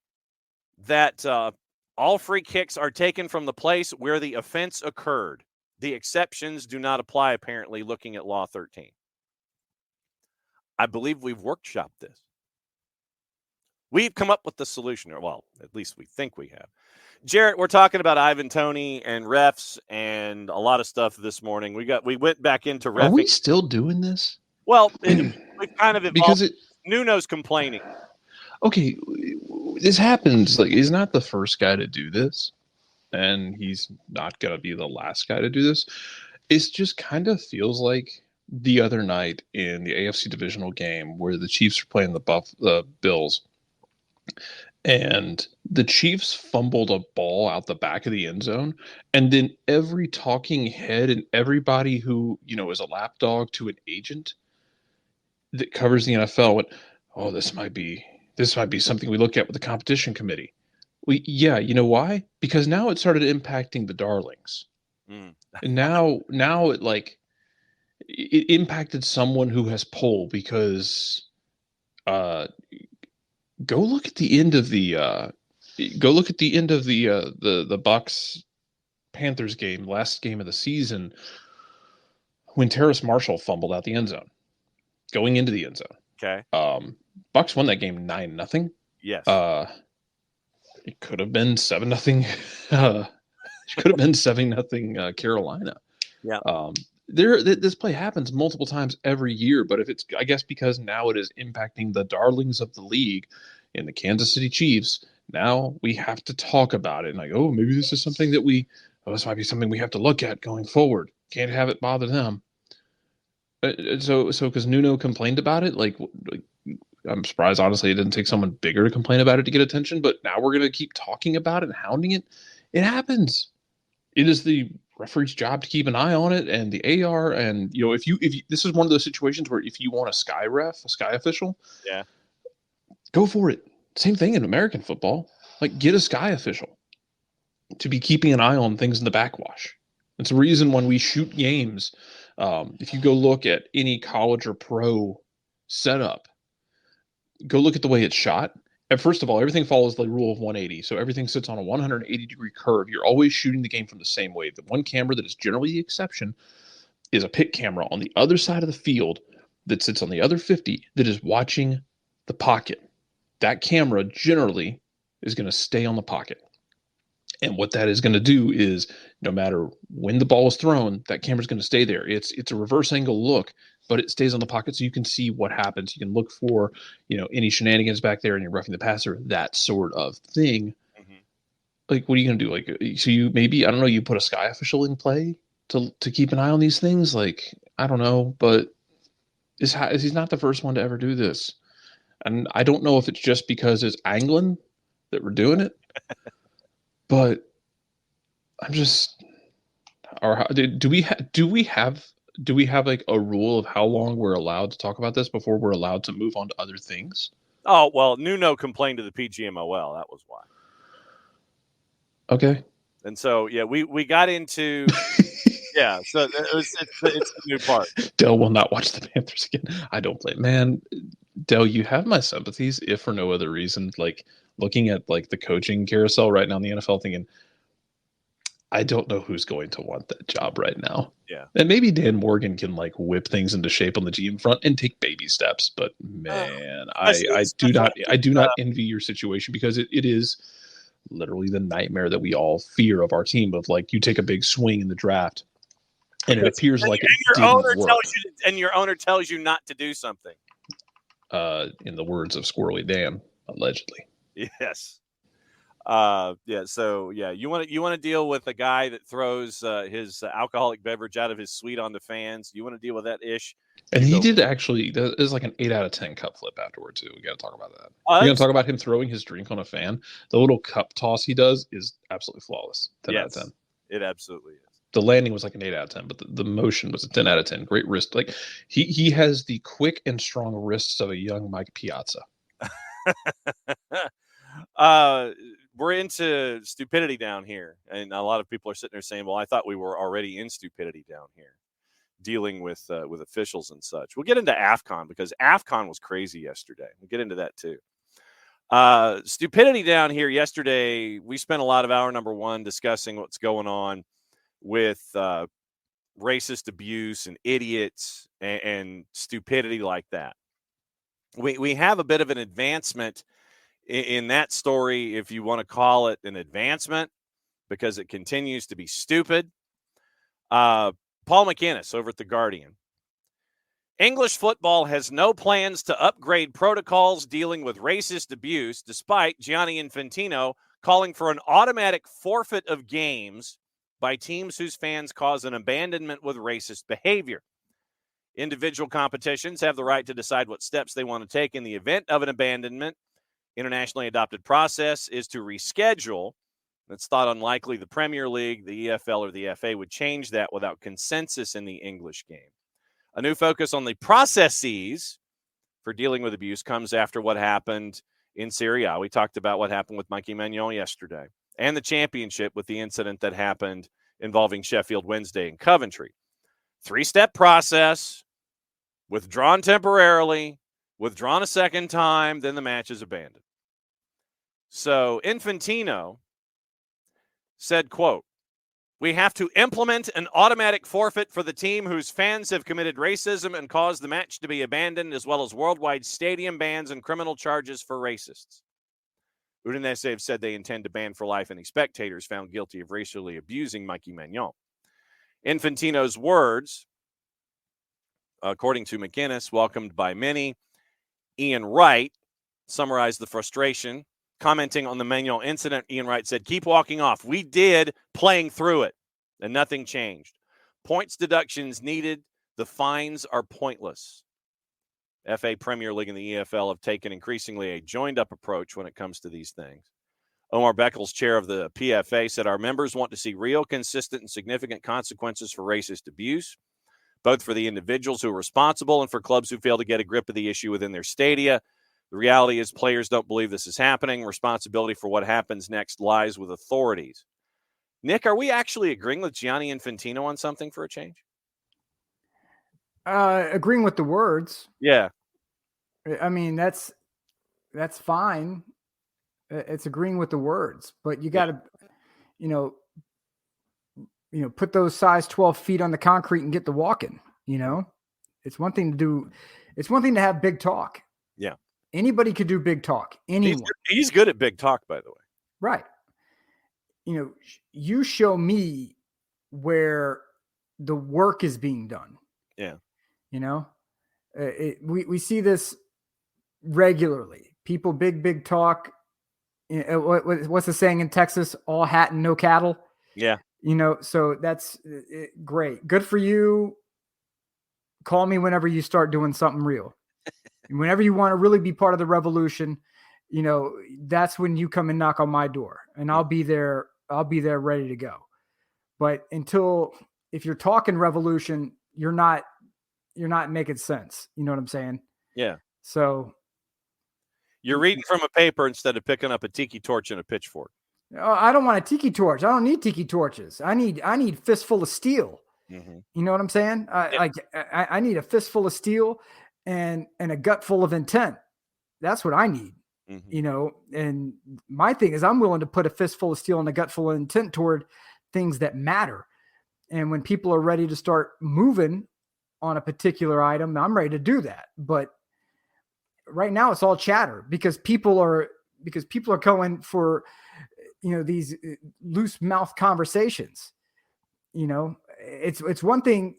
that all free kicks are taken from the place where the offense occurred. The exceptions do not apply, apparently, looking at Law 13. I believe we've workshopped this. We've come up with the solution, or well, at least we think we have. Jarrett, we're talking about Ivan Toney and refs and a lot of stuff this morning. We went back into refs. Are we still doing this? Well, we've kind of evolved. Because Nuno's complaining. Okay, this happens. Like, he's not the first guy to do this, and he's not going to be the last guy to do this. It just kind of feels like the other night in the AFC divisional game where the Chiefs are playing the Bills, and the Chiefs fumbled a ball out the back of the end zone, and then every talking head and everybody who is a lapdog to an agent that covers the NFL went, "Oh, this might be something we look at with the competition committee." Yeah, you know why? Because now it started impacting the darlings. And now it it impacted someone who has pull because go look at the end of the the Bucks Panthers game, last game of the season, when Terrace Marshall fumbled out the end zone, going into the end zone. Okay. Bucks won that game 9-0. Yes. It could have been 7-0. It could have been 7-0 Carolina. Yeah. This play happens multiple times every year, but if it's, I guess, because now it is impacting the darlings of the league in the Kansas City Chiefs, now we have to talk about it. And like, oh, maybe this is something that this might be something we have to look at going forward. Can't have it bother them. So because Nuno complained about it, like I'm surprised, honestly, it didn't take someone bigger to complain about it to get attention. But now we're going to keep talking about it and hounding it. It happens. It is the referee's job to keep an eye on it, and the AR. And if you this is one of those situations where if you want a sky official, yeah, go for it. Same thing in American football. Like, get a sky official to be keeping an eye on things in the backwash. It's a reason when we shoot games. If you go look at any college or pro setup, go look at the way it's shot. And first of all, everything follows the rule of 180. So everything sits on a 180-degree curve. You're always shooting the game from the same way. The one camera that is generally the exception is a pit camera on the other side of the field that sits on the other 50 that is watching the pocket. That camera generally is going to stay on the pocket. And what that is going to do is, no matter when the ball is thrown, that camera is going to stay there. It's a reverse angle look, but it stays on the pocket so you can see what happens. You can look for, any shenanigans back there and you're roughing the passer, that sort of thing. Mm-hmm. Like, what are you going to do? Like, so you maybe, I don't know, you put a sky official in play to keep an eye on these things? Like, I don't know, but he's not the first one to ever do this. And I don't know if it's just because it's angling that we're doing it. But I'm just, do we have like a rule of how long we're allowed to talk about this before we're allowed to move on to other things? Oh, well, Nuno complained to the PGMOL. That was why. Okay. And so, yeah, we got into, yeah, so it's the new part. Dell will not watch the Panthers again. I don't play. Man, Dell, you have my sympathies, if for no other reason. Like, looking at like the coaching carousel right now in the NFL, thinking, I don't know who's going to want that job right now. Yeah. And maybe Dan Morgan can like whip things into shape on the GM front and take baby steps. But man, I do not envy your situation, because it is literally the nightmare that we all fear of our team, of like, you take a big swing in the draft and it appears like it didn't work. And your owner tells you not to do something. In the words of Squirrely Dan, allegedly. Yes. So you want to deal with a guy that throws his alcoholic beverage out of his suite on the fans. You want to deal with that ish. And he did actually. It was like an 8 out of 10 cup flip afterward too. We got to talk about that. We're going to talk about him throwing his drink on a fan. The little cup toss he does is absolutely flawless. 10 out of 10. It absolutely is. The landing was like an 8 out of 10, but the motion was a 10 out of 10. Great wrist. Like, he has the quick and strong wrists of a young Mike Piazza. We're into stupidity down here, and a lot of people are sitting there saying, well, I thought we were already in stupidity down here, dealing with officials and such. We'll get into AFCON, because AFCON was crazy yesterday. We'll get into that too. Stupidity down here yesterday, we spent a lot of hour number one discussing what's going on with racist abuse and idiots and stupidity like that. We have a bit of an advancement in that story, if you want to call it an advancement, because it continues to be stupid. Paul McInnes over at The Guardian. English football has no plans to upgrade protocols dealing with racist abuse, despite Gianni Infantino calling for an automatic forfeit of games by teams whose fans cause an abandonment with racist behavior. Individual competitions have the right to decide what steps they want to take in the event of an abandonment. Internationally adopted process is to reschedule. It's thought unlikely the Premier League, the EFL, or the FA would change that without consensus in the English game. A new focus on the processes for dealing with abuse comes after what happened in Serie A. We talked about what happened with Mikey Magnon yesterday, and the championship with the incident that happened involving Sheffield Wednesday and Coventry. 3-step process, withdrawn temporarily, withdrawn a second time, then the match is abandoned. So Infantino said, quote, "We have to implement an automatic forfeit for the team whose fans have committed racism and caused the match to be abandoned, as well as worldwide stadium bans and criminal charges for racists." Udinese have said they intend to ban for life any spectators found guilty of racially abusing Mikey Magnon. Infantino's words, according to McGuinness, welcomed by many. Ian Wright summarized the frustration. Commenting on the Magnon incident, Ian Wright said, "Keep walking off. We did, playing through it, and nothing changed. Points deductions needed. The fines are pointless." FA, Premier League, and the EFL have taken increasingly a joined-up approach when it comes to these things. Omar Beckles, chair of the PFA, said, "Our members want to see real, consistent, and significant consequences for racist abuse, both for the individuals who are responsible and for clubs who fail to get a grip of the issue within their stadia. The reality is players don't believe this is happening. Responsibility for what happens next lies with authorities." Nick, are we actually agreeing with Gianni Infantino on something for a change? Agreeing with the words. Yeah. I mean, that's fine. It's agreeing with the words, but you got to, put those size 12 feet on the concrete and get to walking. It's one thing to do. It's one thing to have big talk. Yeah. Anybody could do big talk. Anyone. He's good at big talk, by the way. Right. You show me where the work is being done. Yeah. We see this regularly. People big talk. What's the saying in Texas? All hat and no cattle. Yeah. So that's great. Good for you. Call me whenever you start doing something real. Whenever you want to really be part of the revolution, that's when you come and knock on my door, and I'll be there. I'll be there ready to go. But if you're talking revolution, you're not making sense. You know what I'm saying? Yeah. So you're reading from a paper instead of picking up a tiki torch and a pitchfork. I don't want a tiki torch. I don't need tiki torches. I need fistful of steel. Mm-hmm. You know what I'm saying? I need a fistful of steel and a gut full of intent. That's what I need. Mm-hmm. And my thing is I'm willing to put a fistful of steel and a gut full of intent toward things that matter. And when people are ready to start moving on a particular item, I'm ready to do that. But right now it's all chatter because people are going for, these loose mouth conversations. It's one thing.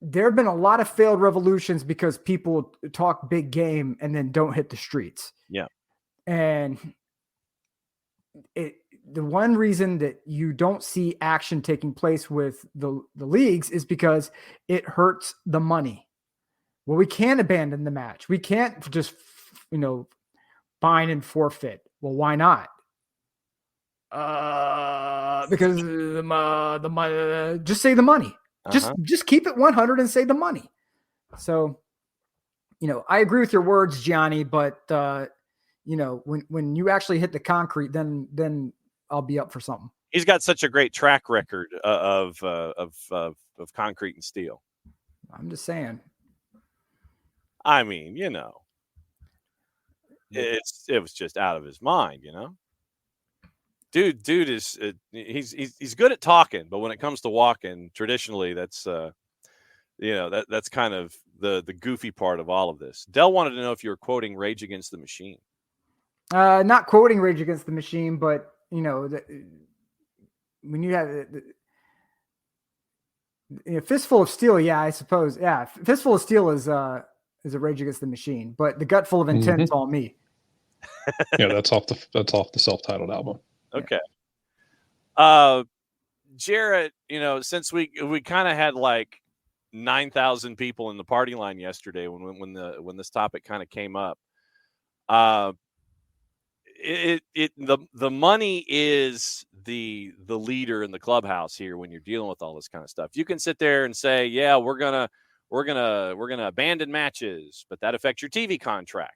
There have been a lot of failed revolutions because people talk big game and then don't hit the streets. Yeah. And the one reason that you don't see action taking place with the leagues is because it hurts the money. Well, we can't abandon the match. We can't just, fine and forfeit. Well, why not? Because the money. Just say the money. Just keep it 100 and say the money. So, I agree with your words, Gianni, but when you actually hit the concrete, then I'll be up for something. He's got such a great track record of concrete and steel. I'm just saying. I mean, it was just out of his mind, Dude is he's good at talking, but when it comes to walking, traditionally that's that's kind of the goofy part of all of this. Dell wanted to know if you were quoting Rage Against the Machine. Not quoting Rage Against the Machine, but when you have fistful of steel, yeah, I suppose, yeah, fistful of steel is a Rage Against the Machine, but the gut full of intent is all me. Yeah, that's off the self-titled album. Okay. Jarrett, since we kind of had like 9,000 people in the party line yesterday when this topic kind of came up, the money is the leader in the clubhouse here when you're dealing with all this kind of stuff. You can sit there and say, yeah, we're gonna abandon matches, but that affects your TV contract.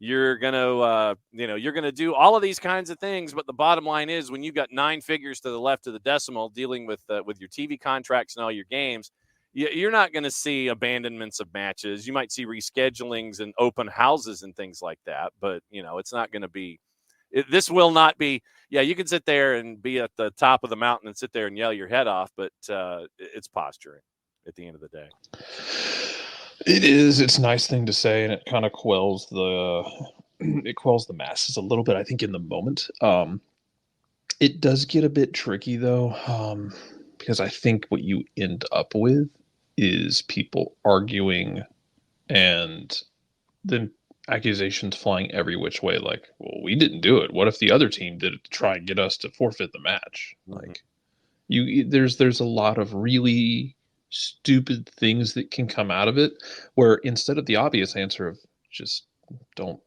You're gonna, you're gonna do all of these kinds of things, but the bottom line is, when you got 9 figures to the left of the decimal, dealing with your TV contracts and all your games, you're not going to see abandonments of matches. You might see reschedulings and open houses and things like that, but it's not going to be. This will not be. Yeah, you can sit there and be at the top of the mountain and sit there and yell your head off, but it's posturing at the end of the day. It is. It's a nice thing to say, and it kind of quells the masses a little bit, I think, in the moment. It does get a bit tricky, though, because I think what you end up with is people arguing and then accusations flying every which way. Like, well, we didn't do it. What if the other team did it to try and get us to forfeit the match? Mm-hmm. Like, there's a lot of really stupid things that can come out of it, where instead of the obvious answer of just don't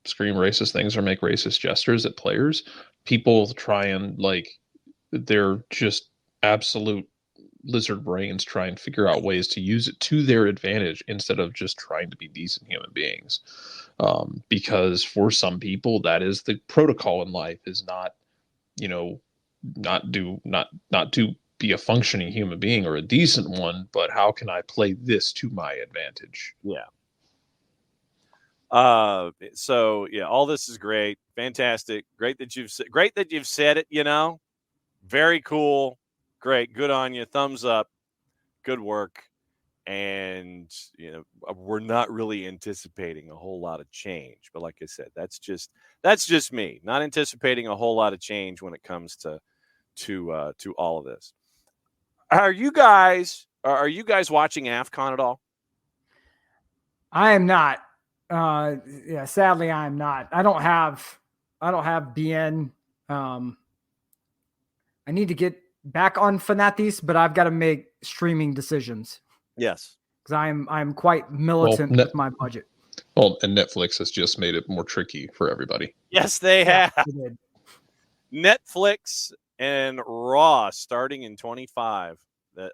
scream racist things or make racist gestures at players, people try and, like, they're just absolute lizard brains try and figure out ways to use it to their advantage instead of just trying to be decent human beings. Because for some people, that is the protocol in life, is not to be a functioning human being or a decent one, but how can I play this to my advantage? Yeah. So yeah, all this is great, fantastic, great that you've said it. Very cool, great, good on you, thumbs up, good work. And we're not really anticipating a whole lot of change, but like I said, that's just me, not anticipating a whole lot of change when it comes to all of this. Are you guys watching AFCON at all? I am not. Sadly, I am not. I don't have BN. I need to get back on Fanatis, but I've got to make streaming decisions. Yes, because I'm quite militant with my budget. Well, and Netflix has just made it more tricky for everybody. Yes, they have. They did. Netflix and Raw starting in 25. They're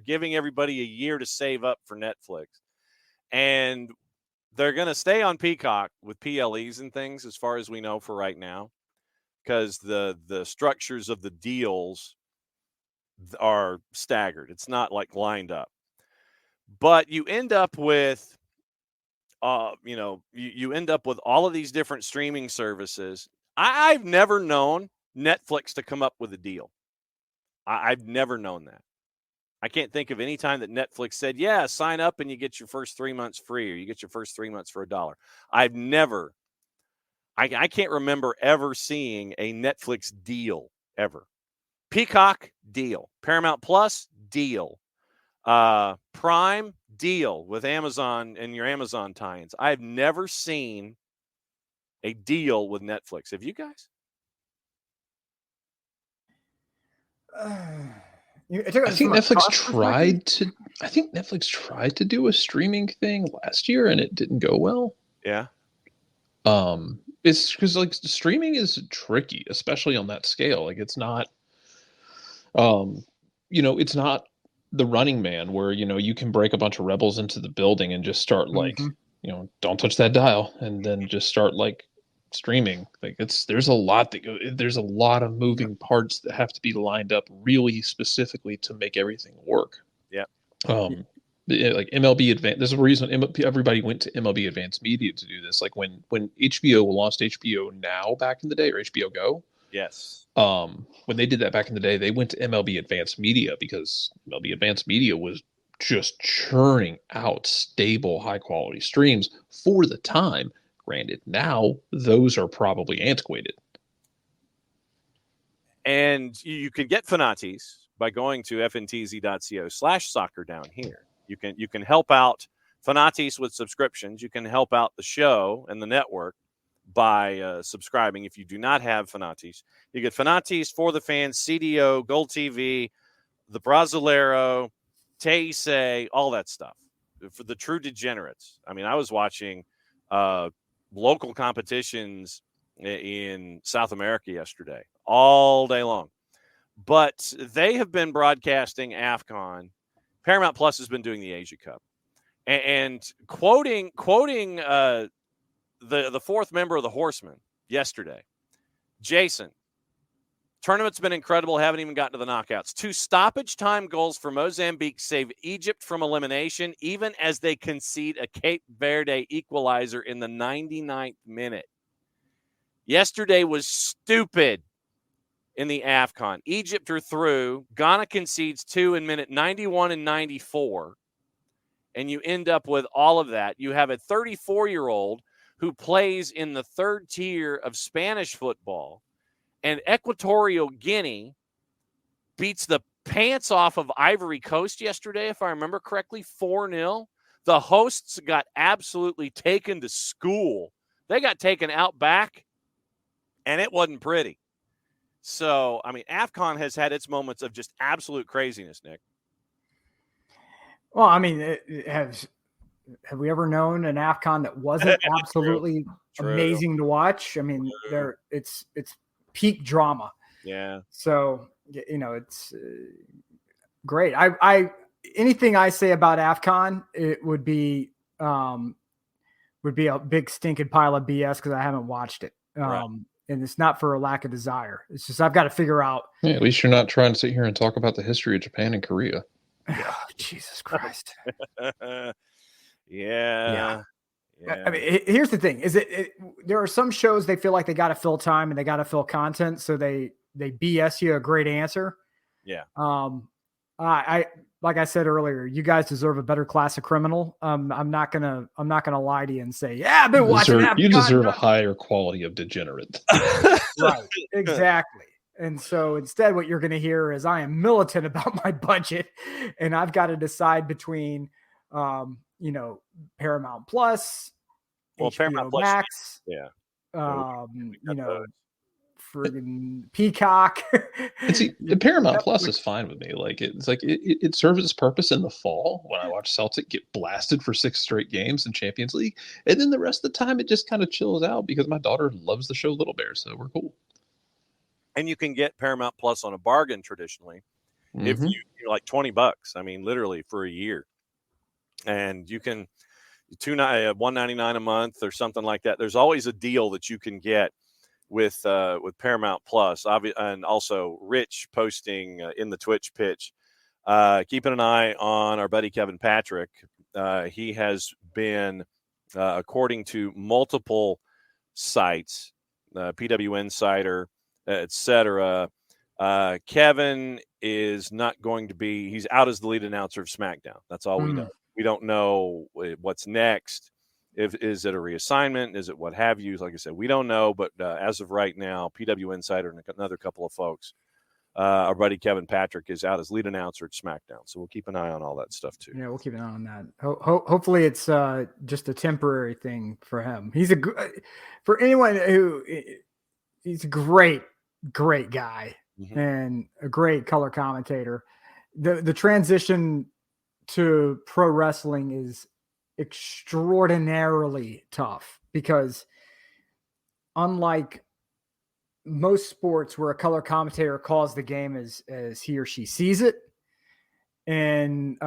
giving everybody a year to save up for Netflix, and they're going to stay on Peacock with PLEs and things, as far as we know for right now, because the structures of the deals are staggered. It's not like lined up, but you end up with you end up with all of these different streaming services. I've never known Netflix to come up with a deal. I've never known that. I can't think of any time that Netflix said, yeah, sign up and you get your first 3 months free, or you get your first 3 months for $1. I can't remember ever seeing a Netflix deal ever. Peacock, deal. Paramount Plus, deal. Prime, deal with Amazon and your Amazon tie-ins. I've never seen a deal with Netflix. Have you guys? I think Netflix tried to do a streaming thing last year and it didn't go well. Yeah. It's because, like, streaming is tricky, especially on that scale. Like, it's not, it's not The Running Man where, you can break a bunch of rebels into the building and just start, like, don't touch that dial, and then just start, like, streaming. Like, there's a lot of moving parts that have to be lined up really specifically to make everything work. Yeah. Like MLB Advanced, there's a reason everybody went to MLB Advanced Media to do this. Like when HBO launched HBO Now back in the day, or HBO Go. Yes. When they did that back in the day, they went to MLB Advanced Media because MLB Advanced Media was just churning out stable, high quality streams for the time. Granted, now those are probably antiquated. And you can get Fanatis by going to fntz.co/soccer down here. You can help out Fanatis with subscriptions. You can help out the show and the network by subscribing. If you do not have Fanatis, you get Fanatis, For the Fans, CDO, Gold TV, the Brasileiro, Teise, all that stuff. For the true degenerates. I mean, I was watching local competitions in South America yesterday, all day long. But they have been broadcasting AFCON. Paramount Plus has been doing the Asia Cup. And quoting the fourth member of the Horsemen yesterday, Jason. Tournament's been incredible. Haven't even gotten to the knockouts. 2 stoppage time goals for Mozambique save Egypt from elimination, even as they concede a Cape Verde equalizer in the 99th minute. Yesterday was stupid in the AFCON. Egypt are through. Ghana concedes 2 in minute 91 and 94. And you end up with all of that. You have a 34-year-old who plays in the 3rd tier of Spanish football. And Equatorial Guinea beats the pants off of Ivory Coast yesterday, if I remember correctly, 4-0. The hosts got absolutely taken to school. They got taken out back, and it wasn't pretty. So, I mean, AFCON has had its moments of just absolute craziness, Nick. Well, I mean, have we ever known an AFCON that wasn't absolutely amazing to watch? I mean, it's peak drama. Yeah. So, you know, it's great. I anything I say about AFCON, it would be a big stinking pile of BS because I haven't watched it. Right. And it's not for a lack of desire. It's just I've got to figure out. Yeah, at least you're not trying to sit here and talk about the history of Japan and Korea. Oh, Jesus Christ. Yeah. I mean, here's the thing: is there are some shows they feel like they got to fill time and they got to fill content, so they BS you a great answer. Yeah. I like I said earlier, you guys deserve a better class of criminal. I'm not gonna lie to you and say, yeah, I've been watching that. You deserve a higher quality of degenerate. Right. Exactly. And so instead, what you're going to hear is I am militant about my budget, and I've got to decide between, Paramount Plus, well, HBO Paramount Plus, Max, friggin' Peacock. And see, the Paramount Plus is fine with me. Like it serves its purpose in the fall when I watch Celtic get blasted for 6 straight games in Champions League, and then the rest of the time it just kind of chills out because my daughter loves the show Little Bears, so we're cool. And you can get Paramount Plus on a bargain traditionally if you're like $20. I mean, literally for a year, and you can $1.99 a month or something like that. There's always a deal that you can get with Paramount Plus, and also Rich posting in the Twitch pitch. Keeping an eye on our buddy Kevin Patrick. He has been, according to multiple sites, PW Insider, etc. Kevin is not going to be. He's out as the lead announcer of SmackDown. That's all we know. We don't know what's next. Is it a reassignment? Is it what have you? Like I said, we don't know. But as of right now, PW Insider and another couple of folks, our buddy Kevin Patrick is out as lead announcer at SmackDown. So we'll keep an eye on all that stuff too. Yeah, we'll keep an eye on that. Hopefully it's just a temporary thing for him. For anyone who he's a great guy and a great color commentator. The transition to pro wrestling is extraordinarily tough because unlike most sports where a color commentator calls the game as he or she sees it, and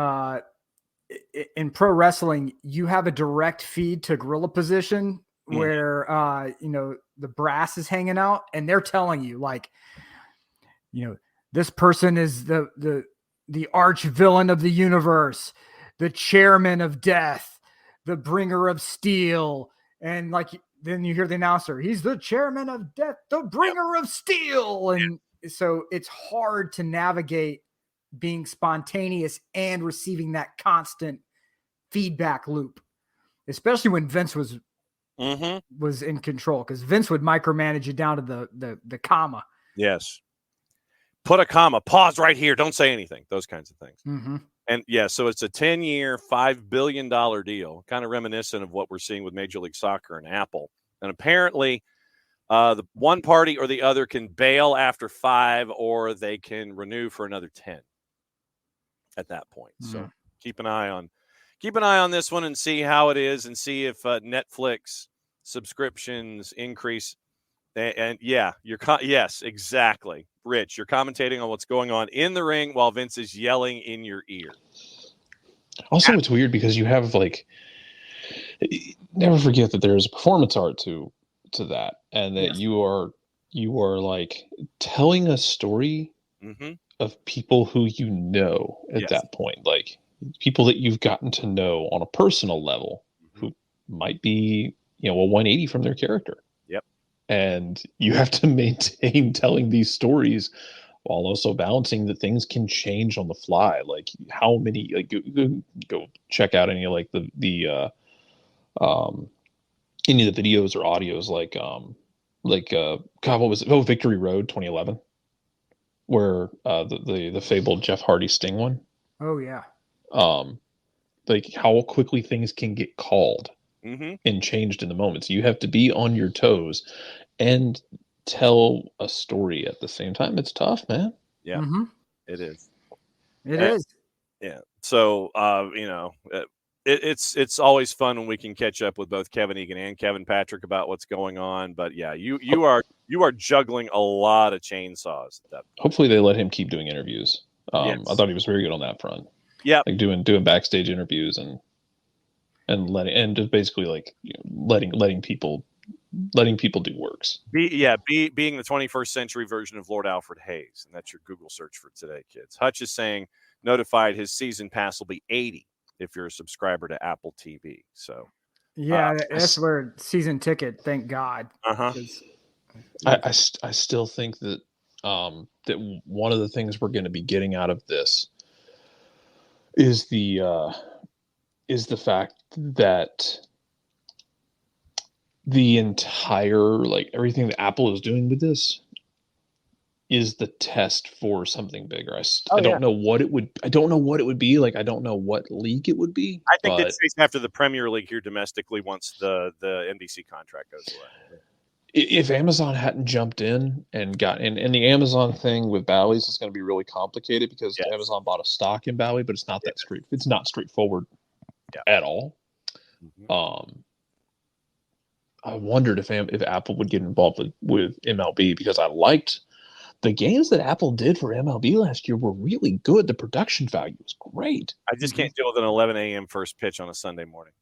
in pro wrestling, you have a direct feed to gorilla position where the brass is hanging out and they're telling you like, this person is the arch villain of the universe, the chairman of death, the bringer of steel. And like, then you hear the announcer, he's the chairman of death, the bringer of steel. And so it's hard to navigate being spontaneous and receiving that constant feedback loop, especially when Vince was in control, because Vince would micromanage you down to the comma. Yes. Put a comma, pause right here. Don't say anything. Those kinds of things. And yeah, so it's a 10-year, $5 billion deal, kind of reminiscent of what we're seeing with Major League Soccer and Apple. And apparently the one party or the other can bail after 5, or they can renew for another 10 at that point. So keep an eye on this one and see how it is, and see if Netflix subscriptions increase. And yeah, yes, exactly. Rich, you're commentating on what's going on in the ring while Vince is yelling in your ear. Also, it's weird because you have like never forget that there is a performance art to that, and that Yes. you are like telling a story Mm-hmm. of people who you know at Yes. that point, like people that you've gotten to know on a personal level, Mm-hmm. who might be, a 180 from their character. Yep. And you have to maintain telling these stories while also balancing that things can change on the fly. Like how many, like go check out any like any of the videos or audios, God, what was it? Oh, Victory Road 2011, where the fabled Jeff Hardy Sting one. Oh yeah. Like how quickly things can get called Mm-hmm. and changed in the moment. So you have to be on your toes and tell a story at the same time. It's tough, man. Yeah, Mm-hmm. it is. It is. Yeah. So, it's always fun when we can catch up with both Kevin Egan and Kevin Patrick about what's going on. But yeah, you are juggling a lot of chainsaws at that point. Hopefully they let him keep doing interviews. Yes. I thought he was very good on that front. Yeah. Like doing backstage interviews and just basically like letting people do works. Being the 21st century version of Lord Alfred Hayes, and that's your Google search for today, kids. Hutch is saying notified his season pass will be $80 if you're a subscriber to Apple TV. So yeah, that's where season ticket. Thank God. Uh-huh. I still think that that one of the things we're going to be getting out of this is the fact that the entire, like everything that Apple is doing with this is the test for something bigger. I don't know what it would. I don't know what it would be. Like I don't know what league it would be. I think it's after the Premier League here domestically once the NBC contract goes away. If Amazon hadn't jumped in and and the Amazon thing with Bally's is going to be really complicated because Amazon bought a stock in Bally, but it's not that it's not straightforward at all. Mm-hmm. I wondered if Apple would get involved with MLB, because I liked the games that Apple did for MLB last year were really good. The production value was great. I just can't deal with an 11 a.m. first pitch on a Sunday morning.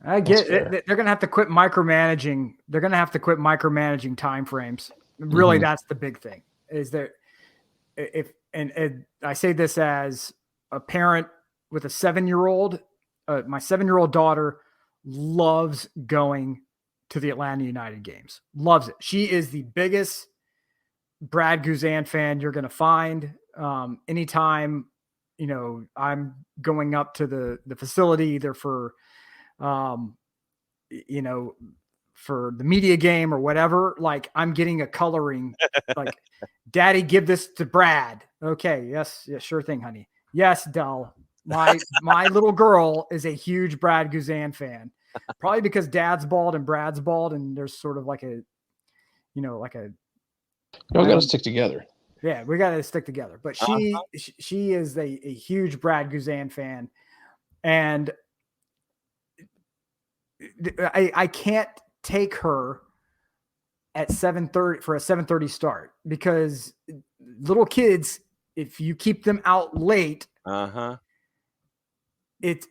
I get it. They're going to have to quit micromanaging. They're going to have to quit micromanaging timeframes. Really, that's the big thing. Is that and I say this as a parent with a 7-year-old. My 7-year-old daughter loves going to the Atlanta United games. Loves it. She is the biggest Brad Guzan fan you're going to find. Anytime, I'm going up to the facility either for for the media game or whatever, like I'm getting a coloring, like, Daddy, give this to Brad. Okay. Yes. Sure thing, honey. Yes, Dell. My little girl is a huge Brad Guzan fan, probably because Dad's bald and Brad's bald. And there's sort of like we got to stick together. Yeah, we got to stick together. But she is a huge Brad Guzan fan. And I can't take her at 7:30 for a 7:30 start, because little kids, if you keep them out late, it's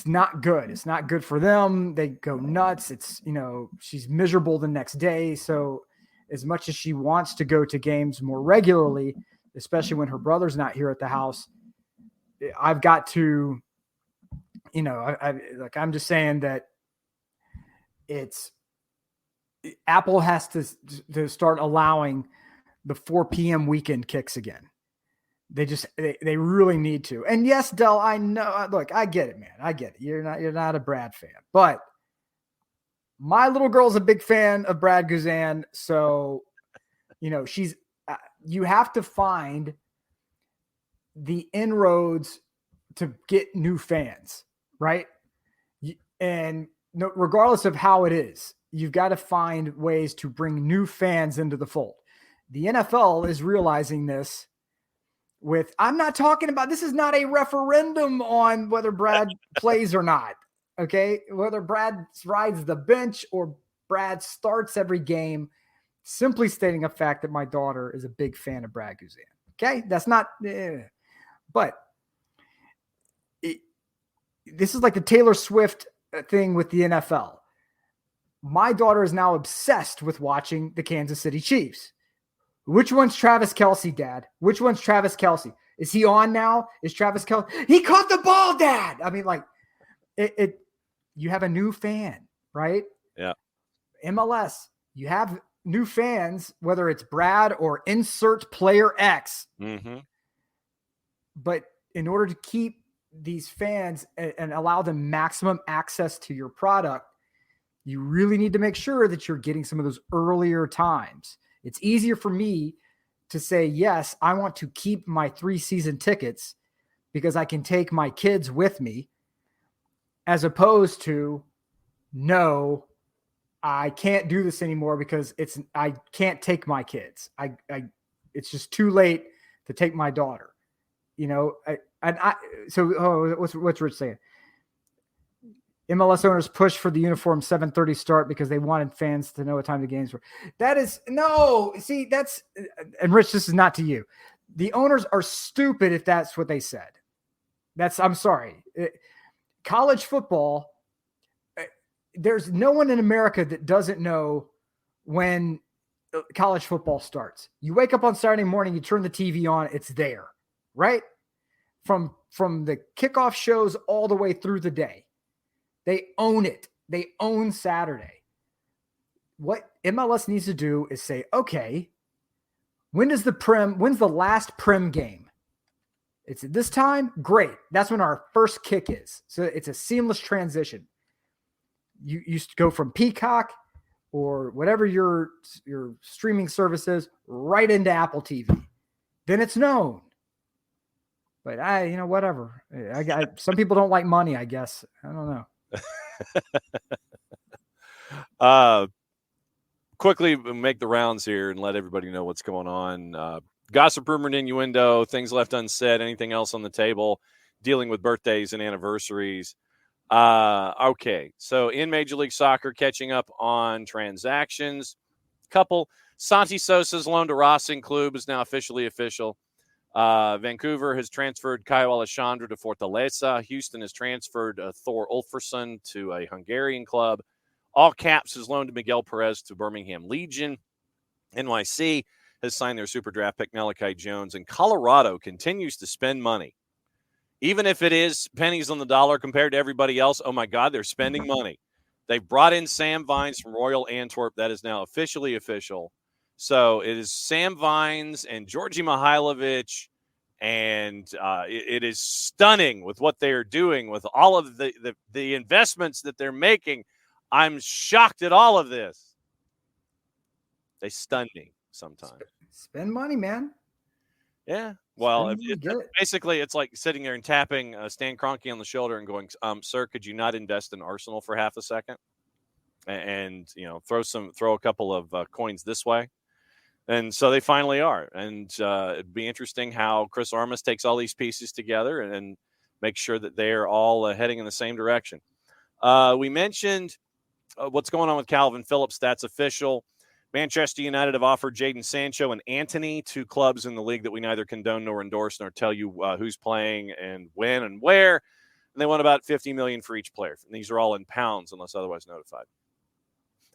not good. It's not good for them. They go nuts. It's, she's miserable the next day. So as much as she wants to go to games more regularly, especially when her brother's not here at the house, I've got to, I'm just saying that Apple has to start allowing the 4 p.m. weekend kicks again. They really need to. And yes, Dell, I know. Look, I get it, man. I get it. You're not a Brad fan, but my little girl's a big fan of Brad Guzan. So, you have to find the inroads to get new fans, right? And regardless of how it is, you've got to find ways to bring new fans into the fold. The NFL is realizing this I'm not talking about, this is not a referendum on whether Brad plays or not. Okay. Whether Brad rides the bench or Brad starts every game, simply stating a fact that my daughter is a big fan of Brad Guzan. Okay. That's not, but this is like the Taylor Swift thing with the NFL. My daughter is now obsessed with watching the Kansas City Chiefs. Which one's Travis Kelce, Dad? Which one's Travis Kelce? Is he on now? Is Travis Kelce? He caught the ball, Dad. I mean, like, you have a new fan, right? Yeah. MLS, you have new fans, whether it's Brad or insert player X. Mm-hmm. But in order to keep these fans and allow them maximum access to your product, you really need to make sure that you're getting some of those earlier times. It's easier for me to say, yes, I want to keep my 3-season tickets because I can take my kids with me, as opposed to, no, I can't do this anymore because I can't take my kids. It's just too late to take my daughter. What's Rich saying? MLS owners push for the uniform 7:30 start because they wanted fans to know what time the games were. That is no. See, and Rich, this is not to you. The owners are stupid if that's what they said. I'm sorry. College football, there's no one in America that doesn't know when college football starts. You wake up on Saturday morning, you turn the TV on, it's there, right? From the kickoff shows all the way through the day. They own it. They own Saturday. What MLS needs to do is say, okay, when's the last Prem game? It's at this time? Great. That's when our first kick is. So it's a seamless transition. You used to go from Peacock or whatever your streaming service is right into Apple TV. Then it's known. But whatever. Some people don't like money, I guess. I don't know. Quickly make the rounds here and let everybody know what's going on. Gossip, rumor, and innuendo, things left unsaid, anything else on the table, dealing with birthdays and anniversaries. Okay, so in Major League Soccer, catching up on transactions. Santi Sosa's loan to Racing Club is now officially official. Vancouver has transferred Caio Alexandre to Fortaleza. Houston has transferred Thor Ulfarsson to a Hungarian club. All Caps has loaned Miguel Perez to Birmingham Legion. NYC has signed their super draft pick Malachi Jones. And Colorado continues to spend money. Even if it is pennies on the dollar compared to everybody else, oh my God, they're spending money. They've brought in Sam Vines from Royal Antwerp. That is now officially official. So it is Sam Vines and Georgi Mihailovic, and it is stunning with what they are doing with all of the investments that they're making. I'm shocked at all of this. They stun me sometimes. Spend money, man. Yeah. Well, basically, it's like sitting there and tapping Stan Kroenke on the shoulder and going, sir, could you not invest in Arsenal for half a second? And throw a couple of coins this way. And so they finally are. And it'd be interesting how Chris Armas takes all these pieces together and makes sure that they are all heading in the same direction. We mentioned what's going on with Calvin Phillips. That's official. Manchester United have offered Jadon Sancho and Antony, two clubs in the league that we neither condone nor endorse, nor tell you who's playing and when and where. And they want about $50 million for each player. And these are all in pounds unless otherwise notified.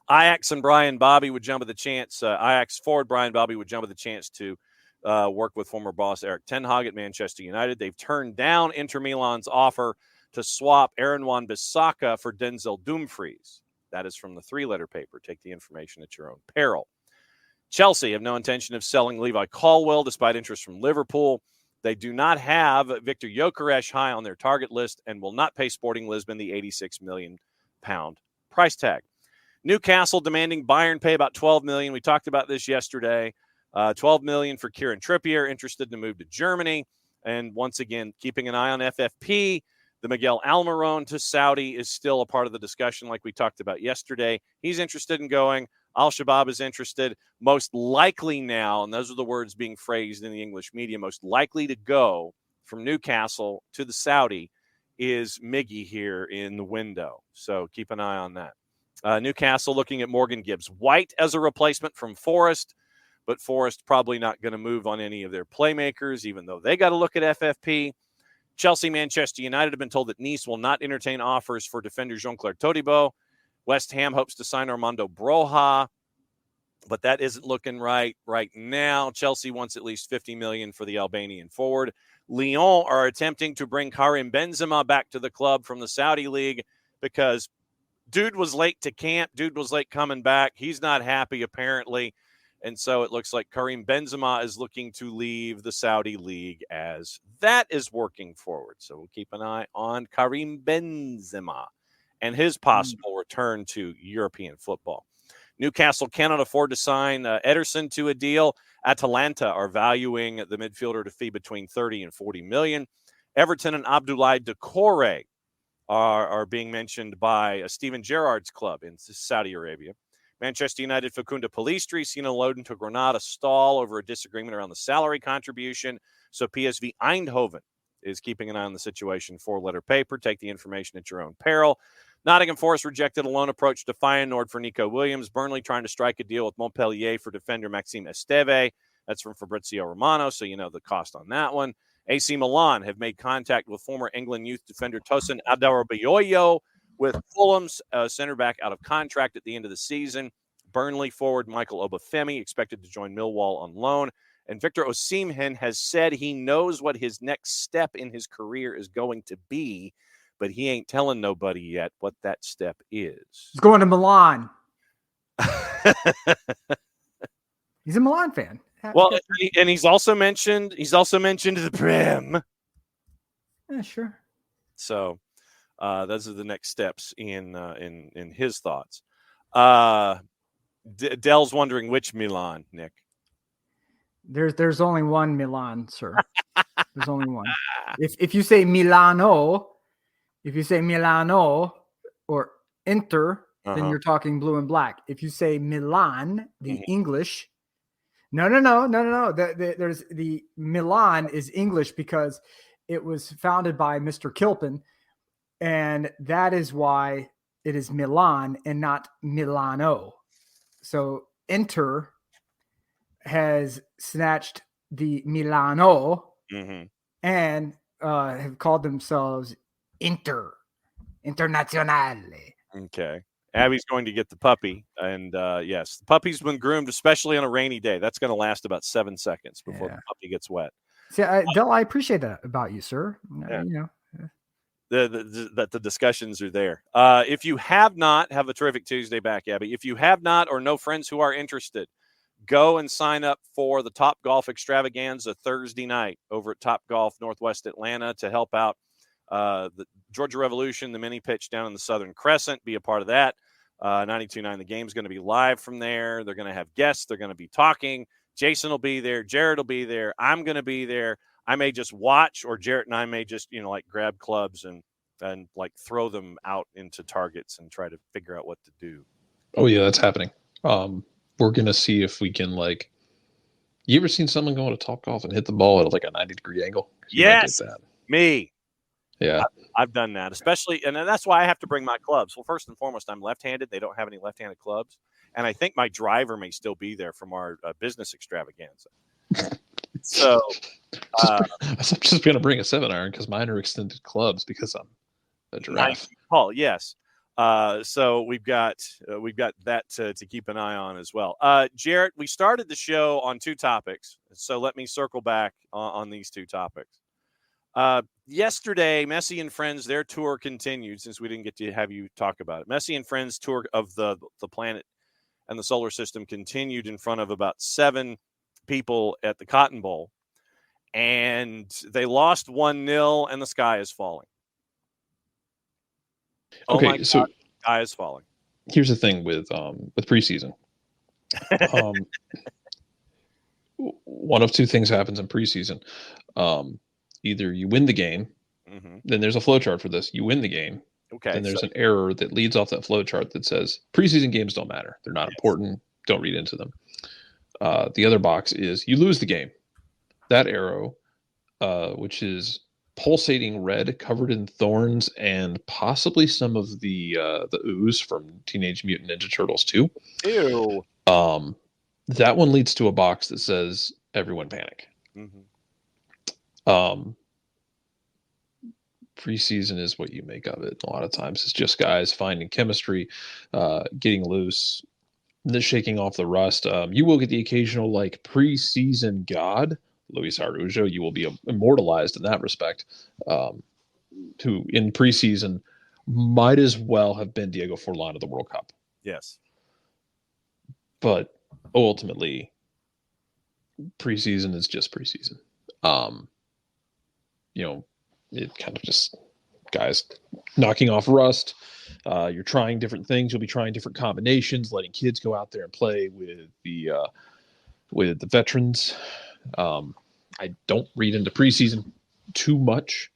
Ajax and Brian Bobby would jump at the chance. Ajax forward Brian Bobby would jump at the chance to work with former boss Erik ten Hag at Manchester United. They've turned down Inter Milan's offer to swap Aaron Wan-Bissaka for Denzel Dumfries. That is from the three-letter paper. Take the information at your own peril. Chelsea have no intention of selling Levi Colwill despite interest from Liverpool. They do not have Victor Gyökeres high on their target list and will not pay Sporting Lisbon the £86 million price tag. Newcastle demanding Bayern pay about $12 million. We talked about this yesterday. $12 million for Kieran Trippier, interested to move to Germany. And once again, keeping an eye on FFP. The Miguel Almiron to Saudi is still a part of the discussion like we talked about yesterday. He's interested in going. Al-Shabaab is interested. Most likely now, and those are the words being phrased in the English media, most likely to go from Newcastle to the Saudi is Miggy here in the window. So keep an eye on that. Newcastle looking at Morgan Gibbs-White as a replacement from Forest, but Forest probably not going to move on any of their playmakers, even though they got to look at FFP. Chelsea, Manchester United have been told that Nice will not entertain offers for defender Jean-Claire Todibo. West Ham hopes to sign Armando Broja, but that isn't looking right now. Chelsea wants at least $50 million for the Albanian forward. Lyon are attempting to bring Karim Benzema back to the club from the Saudi League because dude was late to camp. Dude was late coming back. He's not happy, apparently. And so it looks like Karim Benzema is looking to leave the Saudi League as that is working forward. So we'll keep an eye on Karim Benzema and his possible return to European football. Newcastle cannot afford to sign Ederson to a deal. Atalanta are valuing the midfielder to fee between 30 and 40 million. Everton and Abdoulaye Doucouré are being mentioned by Steven Gerrard's club in Saudi Arabia. Manchester United Facundo Pellistri seen unloading to Granada stall over a disagreement around the salary contribution. So PSV Eindhoven is keeping an eye on the situation. 4-letter paper. Take the information at your own peril. Nottingham Forest rejected a loan approach to Feyenoord for Nico Williams. Burnley trying to strike a deal with Montpellier for defender Maxime Esteve. That's from Fabrizio Romano, so you know the cost on that one. AC Milan have made contact with former England youth defender Tosin Adarabioyo with Fulham's center back out of contract at the end of the season. Burnley forward Michael Obafemi expected to join Millwall on loan. And Victor Osimhen has said he knows what his next step in his career is going to be, but he ain't telling nobody yet what that step is. He's going to Milan. He's a Milan fan. Well, and he's also mentioned the Prem. Yeah, sure. So those are the next steps in his thoughts. Dell's wondering which Milan, Nick. There's only one Milan, sir. There's only one. If you say Milano, or Inter, then you're talking blue and black. If you say Milan, the English. No. There's the Milan is English because it was founded by Mr. Kilpin, and that is why it is Milan and not Milano. So Inter has snatched the Milano and have called themselves Internazionale. Okay. Abby's going to get the puppy. And yes, the puppy's been groomed, especially on a rainy day. That's going to last about 7 seconds before the puppy gets wet. See, Del, I appreciate that about you, sir. Yeah. You know. The discussions are there. If you have not, have a terrific Tuesday back, Abby. If you have not or know friends who are interested, go and sign up for the Top Golf Extravaganza Thursday night over at Top Golf Northwest Atlanta to help out the Georgia Revolution, the mini pitch down in the Southern Crescent. Be a part of that. 92.9 The Game's going to be live from there. They're going to have guests. They're going to be talking. Jason will be there. Jared will be there. I'm going to be there. I may just watch, or Jarrett and I may just, like grab clubs and like throw them out into targets and try to figure out what to do. Oh yeah, that's happening. We're going to see if we can you ever seen someone go to Top Golf and hit the ball at like a 90-degree angle? Yes. Me. Yeah. I've done that, especially, and that's why I have to bring my clubs. Well, first and foremost, I'm left-handed. They don't have any left-handed clubs. And I think my driver may still be there from our business extravaganza. So I'm just going to bring a 7-iron because mine are extended clubs because I'm a giraffe. Paul, yes. So we've got that to keep an eye on as well. Jarrett, we started the show on 2 topics, so let me circle back on these 2 topics. Yesterday, Messi and Friends, their tour continued, since we didn't get to have you talk about it. Messi and Friends tour of the planet and the solar system continued in front of about 7 people at the Cotton Bowl, and they lost 1-0, and the sky is falling. Okay, God, so the sky is falling. Here's the thing with preseason. One of 2 things happens in preseason. Either you win the game, then there's a flowchart for this. You win the game, okay. Then there's an error that leads off that flowchart that says preseason games don't matter. They're not important. Don't read into them. The other box is you lose the game. That arrow, which is pulsating red, covered in thorns, and possibly some of the ooze from Teenage Mutant Ninja Turtles 2. Ew. That one leads to a box that says everyone panic. preseason is what you make of it. A lot of times it's just guys finding chemistry, getting loose, shaking off the rust. You will get the occasional like preseason god, Luis Araujo. You will be immortalized in that respect. Who in preseason might as well have been Diego Forlan of the World Cup. Yes. But ultimately, preseason is just preseason. It kind of just guys knocking off rust. You're trying different things. You'll be trying different combinations, letting kids go out there and play with the veterans. I don't read into preseason too much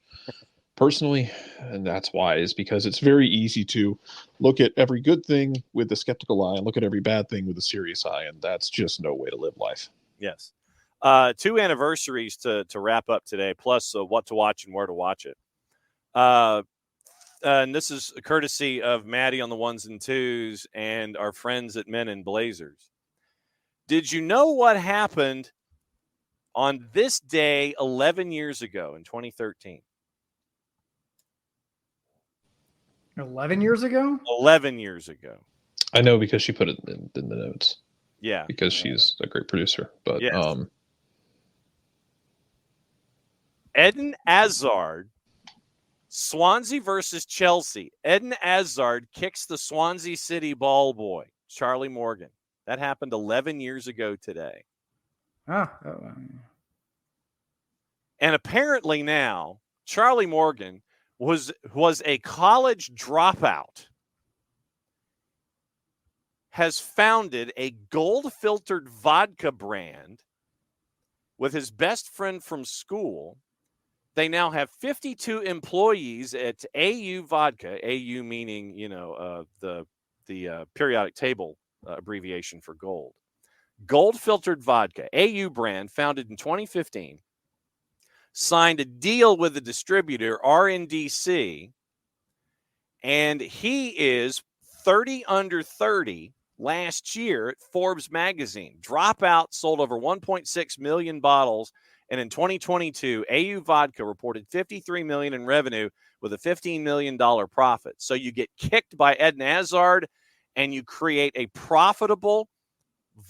personally, and that's why, is because it's very easy to look at every good thing with a skeptical eye and look at every bad thing with a serious eye, and that's just no way to live life. Yes. 2 anniversaries to wrap up today, plus what to watch and where to watch it. And this is courtesy of Maddie on the 1s and 2s and our friends at Men in Blazers. Did you know what happened on this day 11 years ago in 2013? 11 years ago? 11 years ago. I know because she put it in the notes. Yeah. Because she's a great producer. But yes. Eden Hazard, Swansea versus Chelsea. Eden Hazard kicks the Swansea City ball boy, Charlie Morgan. That happened 11 years ago today. And apparently now, Charlie Morgan was a college dropout, has founded a gold-filtered vodka brand with his best friend from school. They now have 52 employees at AU Vodka, AU meaning, the periodic table abbreviation for gold. Gold-filtered vodka, AU brand, founded in 2015. Signed a deal with the distributor RNDC, and he is 30 under 30 last year at Forbes magazine. Dropout sold over 1.6 million bottles, and in 2022, AU Vodka reported $53 million in revenue with a $15 million profit. So you get kicked by Eden Hazard, and you create a profitable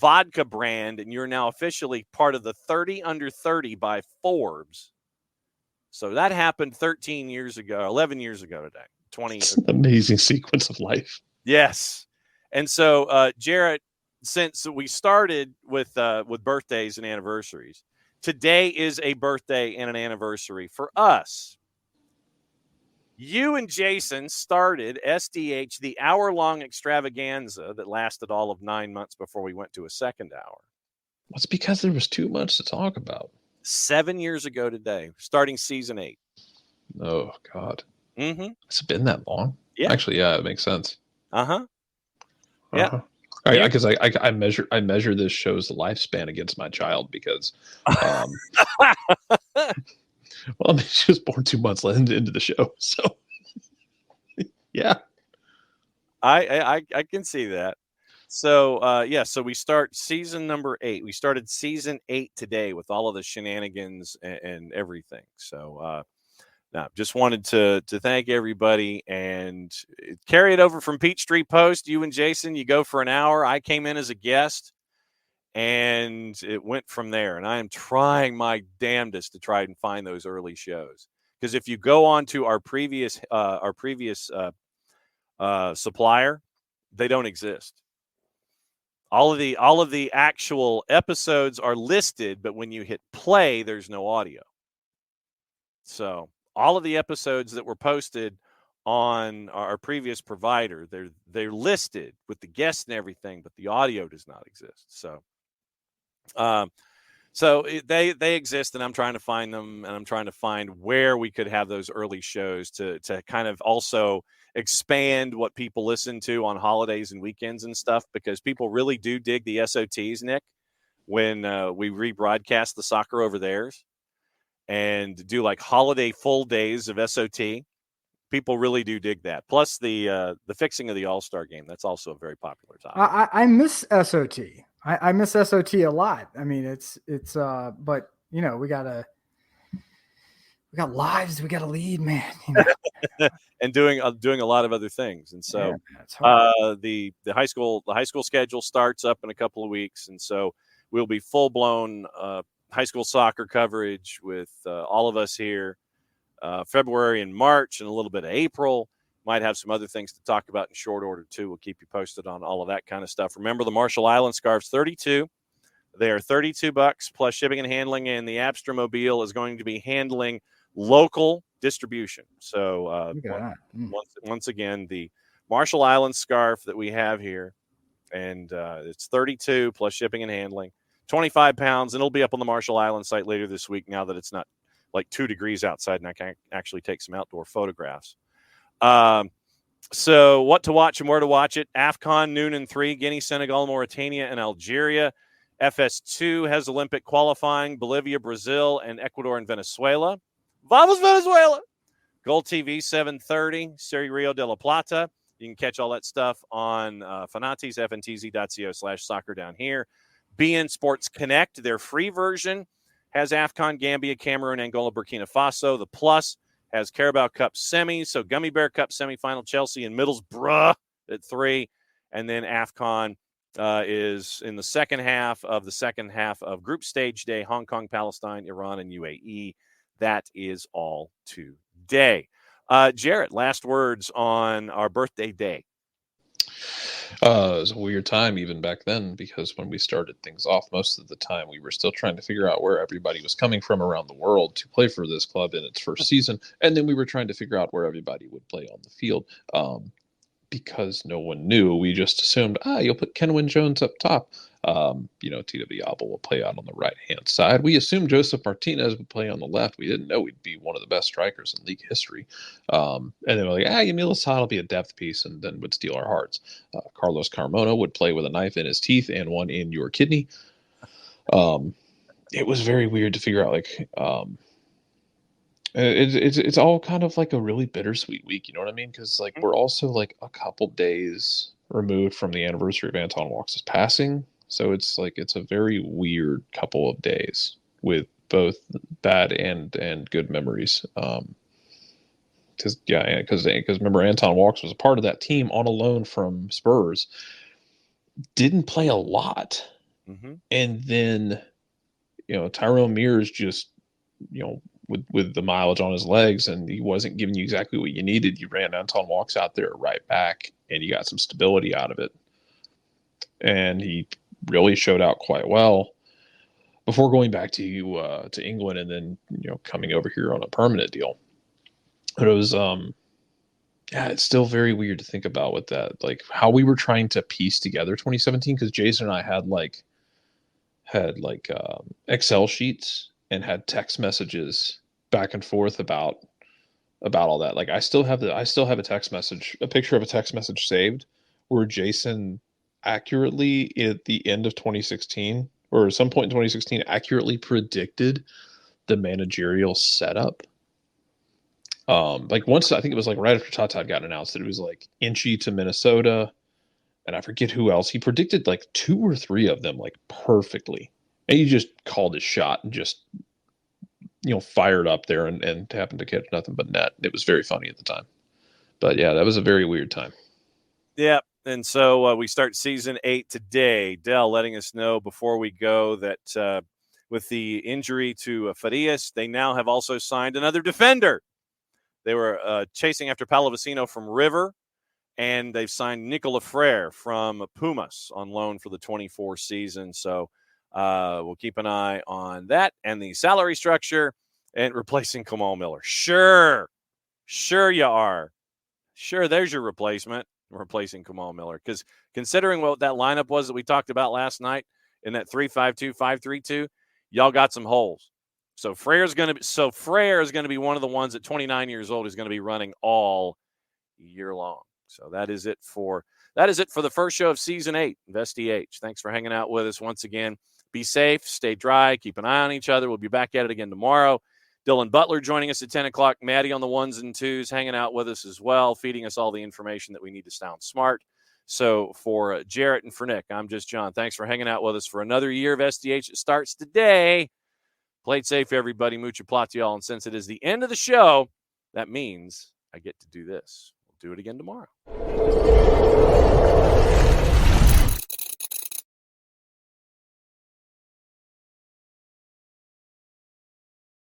vodka brand, and you're now officially part of the 30 under 30 by Forbes. So that happened 11 years ago today. It's an amazing sequence of life. Yes. And so, Jarrett, since we started with birthdays and anniversaries, today is a birthday and an anniversary for us. You and Jason started SDH, the hour-long extravaganza that lasted all of 9 months before we went to a second hour. It's because there was too much to talk about. 7 years ago today, starting season 8. Oh, God. Mm-hmm. It's been that long? Yeah. Actually, yeah, it makes sense. Uh-huh. Yeah. Because I measure this show's lifespan against my child because she was born 2 months into the show. So yeah. I can see that. So so we start season number 8. We started season 8 today with all of the shenanigans and everything. So now just wanted to thank everybody and carry it over from Peachtree Post. You and Jason, you go for an hour. I came in as a guest, and it went from there. And I am trying my damnedest to try and find those early shows, because if you go on to our previous supplier, they don't exist. All of the actual episodes are listed, but when you hit play, there's no audio. So all of the episodes that were posted on our previous provider, they're listed with the guests and everything, but the audio does not exist. So they exist, and I'm trying to find them, and I'm trying to find where we could have those early shows to kind of also expand what people listen to on holidays and weekends and stuff, because people really do dig the SOTs, Nick, when we rebroadcast the soccer over theirs and do like holiday full days of SOT. People really do dig that. Plus the fixing of the All-Star game. That's also a very popular topic. I miss SOT. I miss SOT a lot. I mean, it's but we gotta we got lives. We got to lead, man. And doing a lot of other things. And so the high school schedule starts up in a couple of weeks. And so we'll be full blown high school soccer coverage with all of us here February and March and a little bit of April. Might have some other things to talk about in short order too. We'll keep you posted on all of that kind of stuff. Remember the Marshall Island scarves, $32. They are $32 plus shipping and handling, and the Abstromobile is going to be handling local distribution. So once again, the Marshall Island scarf that we have here, and it's $32 plus shipping and handling, 25 pounds, and it'll be up on the Marshall Island site later this week now that it's not like 2 degrees outside and I can actually take some outdoor photographs. So what to watch and where to watch it. AFCON noon and 3, Guinea, Senegal, Mauritania, and Algeria. FS2 has Olympic qualifying, Bolivia, Brazil, and Ecuador and Venezuela. Vamos, Venezuela! Gold TV, 7:30, Serie Rio de la Plata. You can catch all that stuff on Fanatis, fntz.co/soccer down here. BN Sports Connect, their free version, has AFCON, Gambia, Cameroon, Angola, Burkina Faso. The Plus has Carabao Cup semis, so Gummy Bear Cup semifinal, Chelsea and Middlesbrough at 3. And then AFCON is in the second half of group stage day, Hong Kong, Palestine, Iran, and UAE. That is all today. Jarrett, last words on our birthday day. It was a weird time even back then, because when we started things off, most of the time we were still trying to figure out where everybody was coming from around the world to play for this club in its first season. And then we were trying to figure out where everybody would play on the field. Because no one knew, we just assumed, you'll put Kenwyn Jones up top. TW Abel will play out on the right-hand side. We assumed Joseph Martinez would play on the left. We didn't know we'd be one of the best strikers in league history. And then we're like, Yamil Asad will be a depth piece and then would steal our hearts. Carlos Carmona would play with a knife in his teeth and one in your kidney. It was very weird to figure out, it's all kind of like a really bittersweet week, you know what I mean? Because we're also like a couple days removed from the anniversary of Anton Walks' passing, so it's a very weird couple of days with both bad and good memories. Because remember, Anton Walks was a part of that team on a loan from Spurs, didn't play a lot, and then Tyrone Mears just with the mileage on his legs, and he wasn't giving you exactly what you needed. You ran Anton Walks out there right back, and you got some stability out of it. And he really showed out quite well before going back to England, and then coming over here on a permanent deal. But it was it's still very weird to think about with that, how we were trying to piece together 2017, because Jason and I had Excel sheets and had text messages back and forth about all that. I still have a text message, a picture of a text message saved where Jason accurately at the end of 2016 or some point in 2016 accurately predicted the managerial setup. Once, I think it was right after Tata got announced, that it was Inchy to Minnesota, and I forget who else. He predicted 2 or 3 of them perfectly. And he just called his shot and just, fired up there and happened to catch nothing but net. It was very funny at the time. But yeah, that was a very weird time. Yeah. And so we start season 8 today. Dell letting us know before we go that with the injury to Farias, they now have also signed another defender. They were chasing after Pallavicino from River, and they've signed Nicola Frere from Pumas on loan for the 24 season. So we'll keep an eye on that and the salary structure and replacing Kamal Miller. Sure you are. Sure, there's your replacement, replacing Kamal Miller. Because considering what that lineup was that we talked about last night in that 3-5-2, 5-3-2, y'all got some holes. So Frere is going to be one of the ones at 29 years old who's going to be running all year long. So that is it for the first show of season 8 of SDH. Thanks for hanging out with us once again. Be safe, stay dry, keep an eye on each other. We'll be back at it again tomorrow. Dylan Butler joining us at 10 o'clock. Maddie on the 1s and 2s hanging out with us as well, feeding us all the information that we need to sound smart. So for Jarrett and for Nick, I'm just John. Thanks for hanging out with us for another year of SDH. It starts today. Play it safe, everybody. Mucha platial. And since it is the end of the show, that means I get to do this. We'll do it again tomorrow.